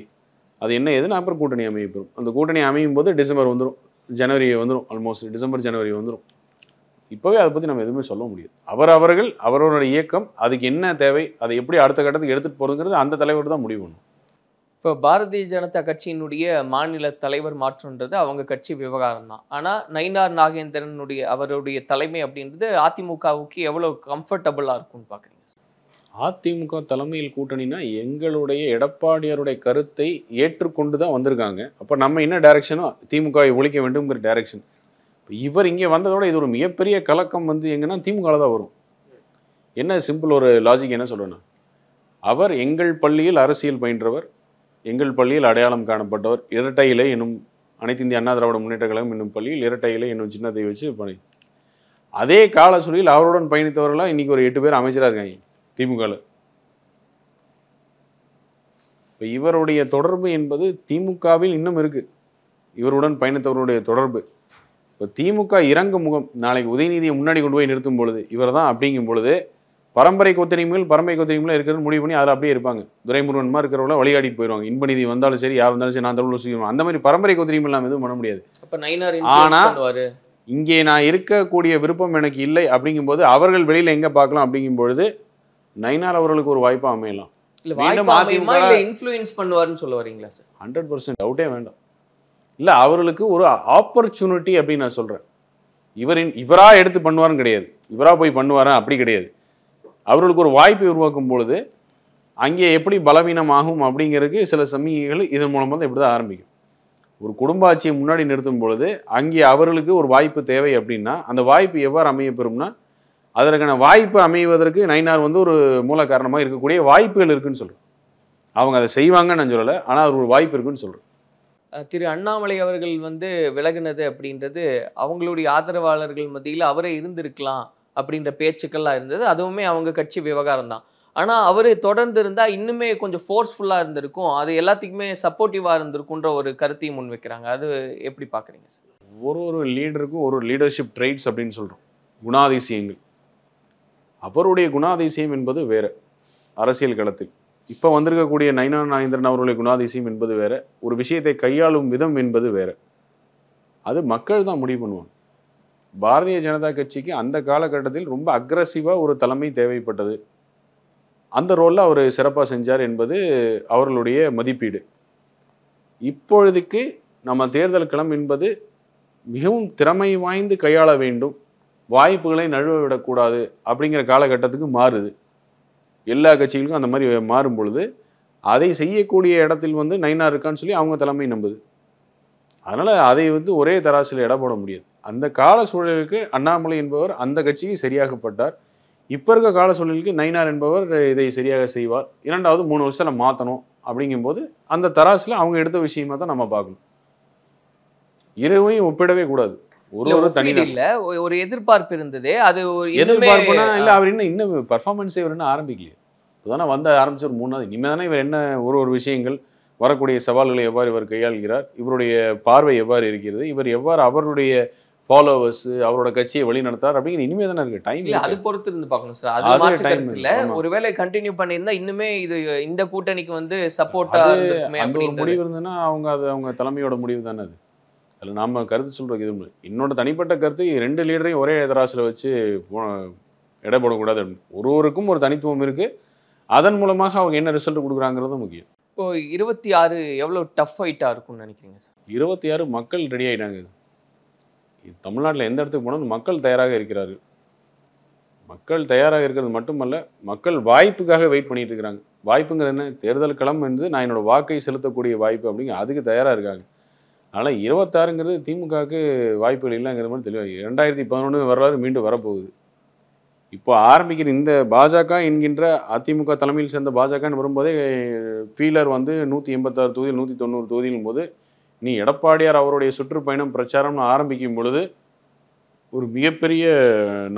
அது என்ன ஏதுன்னு அப்புறம் கூட்டணி அமைப்போம். அந்த கூட்டணி அமையும் போது டிசம்பர் வந்துடும், ஜனவரி வந்துடும், ஆல்மோஸ்ட் டிசம்பர் ஜனவரி வந்துடும். இப்போவே அதை பற்றி நம்ம எதுவுமே சொல்ல முடியாது. அவர்கள் அவரோட இயக்கம் அதுக்கு என்ன தேவை, அதை எப்படி அடுத்த கட்டத்துக்கு எடுத்துகிட்டு போகிறதுங்கிறது அந்த தலைவர் தான் முடிவு பண்ணும். இப்போ பாரதிய ஜனதா கட்சியினுடைய மாநில தலைவர் மாற்றம்ன்றது அவங்க கட்சி விவகாரம் தான். ஆனால் நயினார் நாகேந்திரனுடைய அவருடைய தலைமை அப்படின்றது அதிமுகவுக்கு எவ்வளோ கம்ஃபர்டபுளாக இருக்கும்னு பார்க்குறீங்க? அதிமுக தலைமையில் கூட்டணினா எங்களுடைய எடப்பாடியாருடைய கருத்தை ஏற்றுக்கொண்டு தான் வந்திருக்காங்க. அப்போ நம்ம என்ன டைரக்ஷனோ திமுகவை ஒழிக்க வேண்டும்ங்கிற டைரக்ஷன். இப்போ இவர் இங்கே வந்ததோட இது ஒரு மிகப்பெரிய கலக்கம் வந்து எங்கன்னா திமுகவில் தான் வரும். என்ன சிம்பிள் ஒரு லாஜிக் என்ன சொல்லணும், அவர் எங்கள் பள்ளியில் அரசியல் பயின்றவர், எங்கள் பள்ளியில் அடையாளம் காணப்பட்டவர், இரட்டை இலை என்னும் அனைத்து இந்திய அண்ணா திராவிட முன்னேற்ற கழகம் என்னும் பள்ளியில் இரட்டை இலை என்னும் சின்னத்தை வச்சு பணி. அதே கால சூழலில் அவருடன் பயணித்தவர்களாம் இன்னைக்கு ஒரு 8 பேர் அமைச்சராக இருக்காங்க திமுகவில். இப்போ இவருடைய தொடர்பு என்பது திமுகவில் இன்னும் இருக்கு. இவருடன் பயணித்தவருடைய தொடர்பு இப்போ திமுக இறங்கு முகம் நாளைக்கு உதயநிதியை முன்னாடி கொண்டு போய் நிறுத்தும் பொழுது இவர் தான் அப்படிங்கும் பொழுது பரம்பரை கொத்தரிமைகள் இருக்கிறது முடிவு பண்ணி அதில் அப்படியே இருப்பாங்க. துரைமுருகன் மாதிரி இருக்கிறவங்கள வழிகாட்டிட்டு போயிடுவாங்க. இன்பநிதி வந்தாலும் சரி, யார் வந்தாலும் சரி, நான் தமிழ் சொல்லுவேன். அந்த மாதிரி பரம்பரை கொத்தரிமை இல்லாமல் எதுவும் பண்ண முடியாது. ஆனால் இங்கே நான் இருக்கக்கூடிய விருப்பம் எனக்கு இல்லை அப்படிங்கும்போது அவர்கள் வெளியில் எங்கே பார்க்கலாம் அப்படிங்கும்பொழுது நயினார் அவர்களுக்கு ஒரு வாய்ப்பாக அமையலாம். 100% டவுட்டே வேண்டாம். இல்லை அவர்களுக்கு ஒரு ஆப்பர்ச்சுனிட்டி அப்படின்னு நான் சொல்கிறேன். இவரா எடுத்து பண்ணுவாருன்னு கிடையாது, இவரா போய் பண்ணுவாரா அப்படி கிடையாது. அவர்களுக்கு ஒரு வாய்ப்பை உருவாக்கும் பொழுது அங்கே எப்படி பலவீனம் ஆகும் அப்படிங்கிறதுக்கு சில சமிகைகள் இதன் மூலமாக தான் இப்படி தான் ஆரம்பிக்கும். ஒரு குடும்ப ஆட்சியை முன்னாடி நிறுத்தும் பொழுது அங்கே அவர்களுக்கு ஒரு வாய்ப்பு தேவை அப்படின்னா அந்த வாய்ப்பு எவ்வாறு அமையப்பெறும்னா அதற்கான வாய்ப்பு அமைவதற்கு நயினார் வந்து ஒரு மூல காரணமாக இருக்கக்கூடிய வாய்ப்புகள் இருக்குன்னு சொல்கிறேன். அவங்க அதை செய்வாங்கன்னு நான் சொல்லலை, ஆனால் அது ஒரு வாய்ப்பு இருக்குன்னு சொல்கிறேன். திரு அண்ணாமலை அவர்கள் வந்து விலகுனது அப்படின்றது அவங்களுடைய ஆதரவாளர்கள் மத்தியில் அவரே இருந்திருக்கலாம் அப்படின்ற பேச்சுக்கள்லாம் இருந்தது. அதுவுமே அவங்க கட்சி விவகாரம் தான். ஆனால் அவர் தொடர்ந்து இருந்தால் இன்னுமே கொஞ்சம் ஃபோர்ஸ்ஃபுல்லாக இருந்திருக்கும், அது எல்லாத்துக்குமே சப்போர்ட்டிவாக இருந்திருக்குன்ற ஒரு கருத்தையும் முன் வைக்கிறாங்க. அது எப்படி பார்க்குறீங்க சார்? ஒரு லீடருக்கும் ஒரு லீடர்ஷிப் ட்ரைட்ஸ் அப்படின்னு சொல்கிறோம், குணாதிசயங்கள். அவருடைய குணாதிசயம் என்பது வேற அரசியல் களத்தில். இப்போ வந்திருக்கக்கூடிய நயினார் நாகேந்திரன் அவருடைய குணாதிசயம் என்பது வேற, ஒரு விஷயத்தை கையாளும் விதம் என்பது வேற. அது மக்கள் தான் முடிவு பண்ணுவாங்க. பாரதிய ஜனதா கட்சிக்கு அந்த காலகட்டத்தில் ரொம்ப அக்ரஸிவாக ஒரு தலைமை தேவைப்பட்டது. அந்த ரோலில் அவர் சிறப்பாக செஞ்சார் என்பது அவர்களுடைய மதிப்பீடு. இப்பொழுதுக்கு நம்ம தேர்தல் களம் என்பது மிகவும் திறமை வாய்ந்து கையாள வேண்டும், வாய்ப்புகளை நழுவ விடக்கூடாது அப்படிங்கிற காலகட்டத்துக்கு மாறுது. எல்லா கட்சிகளுக்கும் அந்த மாதிரி மாறும் பொழுது அதை செய்யக்கூடிய இடத்தில் வந்து நயினார் இருக்கான்னு சொல்லி அவங்க தலைமை நம்புது. அதனால் அதை வந்து ஒரே தராசில் இட போட முடியாது. அந்த கால சூழலுக்கு அண்ணாமலை என்பவர் அந்த கட்சிக்கு சரியாகப்பட்டார். இப்போ இருக்க கால சூழலுக்கு நயினார் என்பவர் இதை சரியாக செய்வார். 2வது 3 வருஷத்தில் மாற்றணும் அப்படிங்கும்போது அந்த தராசில் அவங்க எடுத்த விஷயமா தான் நம்ம பார்க்கணும். இரவையும் ஒப்பிடவே கூடாது. ஒரு தனி இல்ல ஒரு எதிர்பார்ப்பு இருந்தது. அது ஒரு எதிர்பார்ப்புனா இல்லை, அவர் இன்னும் பர்ஃபார்மன்ஸே இவர் என்ன ஆரம்பிக்கலையே. இப்போதானே வந்து ஆரம்பிச்சு ஒரு 3 நாள். இனிமேல் தானே இவர் என்ன ஒரு விஷயங்கள் வரக்கூடிய சவால்களை எவ்வாறு இவர் கையாள்கிறார், இவருடைய பார்வை எவ்வாறு இருக்கிறது, இவர் எவ்வாறு அவருடைய ஃபாலோவர்ஸ் அவரோட கட்சியை வழி நடத்தார் அப்படிங்கிற இனிமே தானே இருக்கு டைம். இல்ல அது பொறுத்து இருந்து பார்க்கணும் சார். அது மாற்று இல்ல. ஒருவேளை கண்டினியூ பண்ணியிருந்தா இன்னுமே இது இந்த கூட்டணிக்கு வந்து சப்போர்ட்டா இருக்குமே அந்த ஒரு முடிவு இருந்ததுன்னா அவங்க தலைமையோட முடிவு தானே அது. அதில் நாம கருத்து சொல்றது இது என்னோட தனிப்பட்ட கருத்து. 2 லீடரையும் ஒரே தராசில் வச்சு எடை போடக்கூடாது. ஒருவருக்கும் ஒரு தனித்துவம் இருக்கு. அதன் மூலமாக அவங்க என்ன ரிசல்ட் கொடுக்குறாங்கிறது முக்கியம். இப்போ 26 எவ்வளோ டஃப் ஃபைட்டாக இருக்கும்னு நினைக்கிறீங்க சார்? 26 மக்கள் ரெடி ஆகிட்டாங்க. தமிழ்நாட்டில் எந்த இடத்துக்கு போனாலும் மக்கள் தயாராக இருக்கிறார்கள். மக்கள் தயாராக இருக்கிறது மட்டுமல்ல, மக்கள் வாய்ப்புக்காக வெயிட் பண்ணிட்டு இருக்கிறாங்க. வாய்ப்புங்கிறது என்ன? தேர்தல் களம் வந்து நான் என்னோட வாக்கை செலுத்தக்கூடிய வாய்ப்பு அப்படிங்க அதுக்கு தயாராக இருக்காங்க. அதனால் 26ங்கிறது திமுகவுக்கு வாய்ப்புகள் இல்லைங்கிற மாதிரி தெளிவாக 2011 வரலாறு மீண்டும் வரப்போகுது. இப்போ ஆரம்பிக்கிற இந்த பாஜக என்கின்ற அதிமுக தலைமையில் சேர்ந்த பாஜகன்னு வரும்போதே ஃபீலர் வந்து 186 தொகுதியில் 190 தொகுதியிலும் போது நீ எடப்பாடியார் அவருடைய சுற்றுப்பயணம் பிரச்சாரம்னு ஆரம்பிக்கும் பொழுது ஒரு மிகப்பெரிய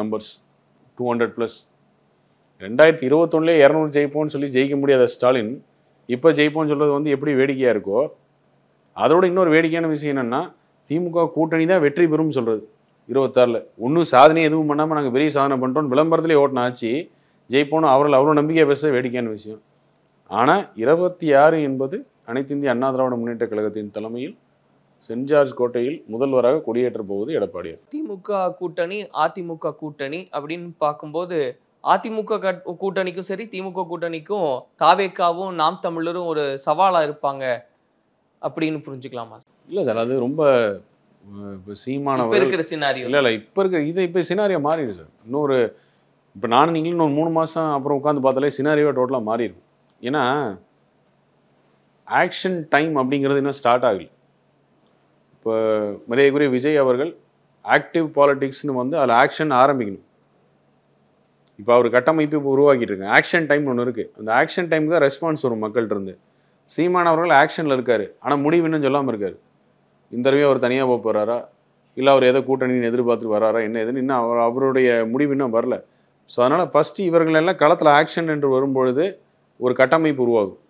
நம்பர்ஸ் 200+. 2021 200 ஜெயிப்போம்னு சொல்லி ஜெயிக்க முடியாத ஸ்டாலின் இப்போ ஜெயிப்போம்னு சொல்றது வந்து எப்படி வேடிக்கையா இருக்கோ, அதோட இன்னொரு வேடிக்கையான விஷயம் என்னன்னா, திமுக கூட்டணி தான் வெற்றி பெறும் சொல்றது 26ல். ஒன்றும் சாதனை எதுவும் பண்ணாமல் நாங்கள் பெரிய சாதனை பண்ணிட்டோம் விளம்பரத்திலே ஓட்டின ஆட்சி ஜெயிப்போன்னு அவ்வளோ நம்பிக்கையாக பேச வேடிக்கையான விஷயம். ஆனால் 26 என்பது அனைத்து இந்திய அண்ணா திராவிட முன்னேற்ற கழகத்தின் தலைமையில் சென்ட் ஜார்ஜ் கோட்டையில் முதல்வராக கொடியேற்ற போவது எடப்பாடியார். திமுக கூட்டணி அதிமுக கூட்டணி அப்படின்னு பார்க்கும்போது அதிமுக கூட்டணிக்கும் சரி திமுக கூட்டணிக்கும் தாவேக்காவும் நாம் தமிழரும் ஒரு சவாலா இருப்பாங்க அப்படின்னு புரிஞ்சுக்கலாமா? இல்லை சார், அது ரொம்ப இப்போ இப்ப சீமானவர் இருக்கிற சினாரியோ இல்லை இப்போ இருக்க இது இப்போ சினாரியா மாறிடு சார். இன்னொரு இப்போ நானும் நீங்களும் இன்னொரு 3 மாதம் அப்புறம் உட்காந்து பார்த்தாலே சினாரியோ டோட்டலாக மாறிடும். ஏன்னா ஆக்ஷன் டைம் அப்படிங்கிறது இன்னும் ஸ்டார்ட் ஆகல. இப்போ மரியாதைக்குரிய விஜய் அவர்கள் ஆக்டிவ் பாலிடிக்ஸ்னு வந்து அதில் ஆக்ஷன் ஆரம்பிக்கணும். இப்போ அவர் கட்டமைப்பு இப்போ உருவாக்கிட்டு இருக்காங்க. ஆக்ஷன் டைம் ஒன்று இருக்குது. அந்த ஆக்ஷன் டைமுக்கு தான் ரெஸ்பான்ஸ் வரும் மக்கள்கிட்ட இருந்து. சீமான் அவர்கள் ஆக்ஷனில் இருக்கார், ஆனால் முடிவு இன்னும் சொல்லாமல் இருக்கார். இந்த தடவை அவர் தனியாக போக போகிறாரா, இல்லை அவர் எதை கூட்டணின்னு எதிர்பார்த்து வராரா, என்ன எதுன்னு இன்னும் அவருடைய முடிவு இன்னும் வரல. ஸோ அதனால் ஃபஸ்ட்டு இவர்கள் எல்லாம் களத்தில் ஆக்ஷன் என்று வரும்பொழுது ஒரு கட்டமைப்பு உருவாகும்.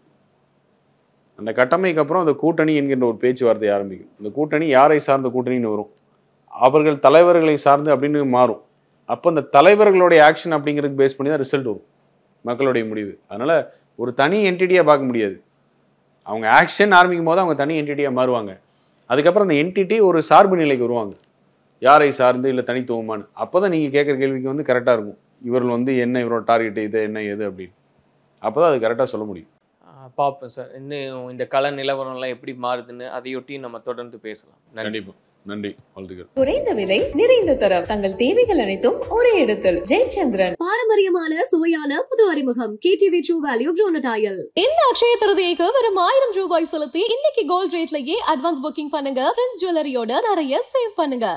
அந்த கட்டமைக்கு அப்புறம் அந்த கூட்டணி என்கின்ற ஒரு பேச்சுவார்த்தை ஆரம்பிக்கும். இந்த கூட்டணி யாரை சார்ந்த கூட்டணின்னு வரும், அவர்கள் தலைவர்களை சார்ந்து அப்படின்னு மாறும். அப்போ அந்த தலைவர்களுடைய ஆக்ஷன் அப்படிங்கிறதுக்கு பேஸ் பண்ணி தான் ரிசல்ட் வரும் மக்களுடைய முடிவு. அதனால் ஒரு தனி என்டிட்டியாக பார்க்க முடியாது. அவங்க ஆக்ஷன் ஆரம்பிக்கும் போது அவங்க தனி என்டிட்டியாக மாறுவாங்க. அதுக்கப்புறம் அந்த என்டிட்டி ஒரு சார்பு நிலைக்கு வருவாங்க, யாரை சார்ந்து இல்லை தனித்துவமான. அப்போ தான் நீங்கள் கேட்குற கேள்விக்கு வந்து கரெக்டாக இருக்கும், இவர்கள் வந்து என்ன இவரோட டார்கெட் இது என்ன எது அப்படின்னு. அப்போ தான் அது கரெக்டாக சொல்ல முடியும். பார்ப்போம் சார், இன்னும் இந்த கள நிலவரம்லாம் எப்படி மாறுதுன்னு அதையொட்டி நம்ம தொடர்ந்து பேசலாம். கண்டிப்பாக நன்றி, வாழ்த்துக்கள். குறைந்த விலை நிறைந்த தரம் தங்கள் தேவைகள் அனைத்தும் ஒரே இடத்தில். ஜெயச்சந்திரன். பாரம்பரியமான சுவையான புது அறிமுகம் கேடிவி ட்ரூ வேல்யூ ப்ரோனடாயல். இந்த அக்ஷய திருதியைக்கு வெறும் 1000 ரூபாய் செலுத்தி இன்னைக்கு கோல்ட் ரேட்லயே அட்வான்ஸ் புக்கிங் பண்ணுங்க. பிரின்ஸ் ஜுவல்லரியோட நிறைய சேவ் பண்ணுங்க.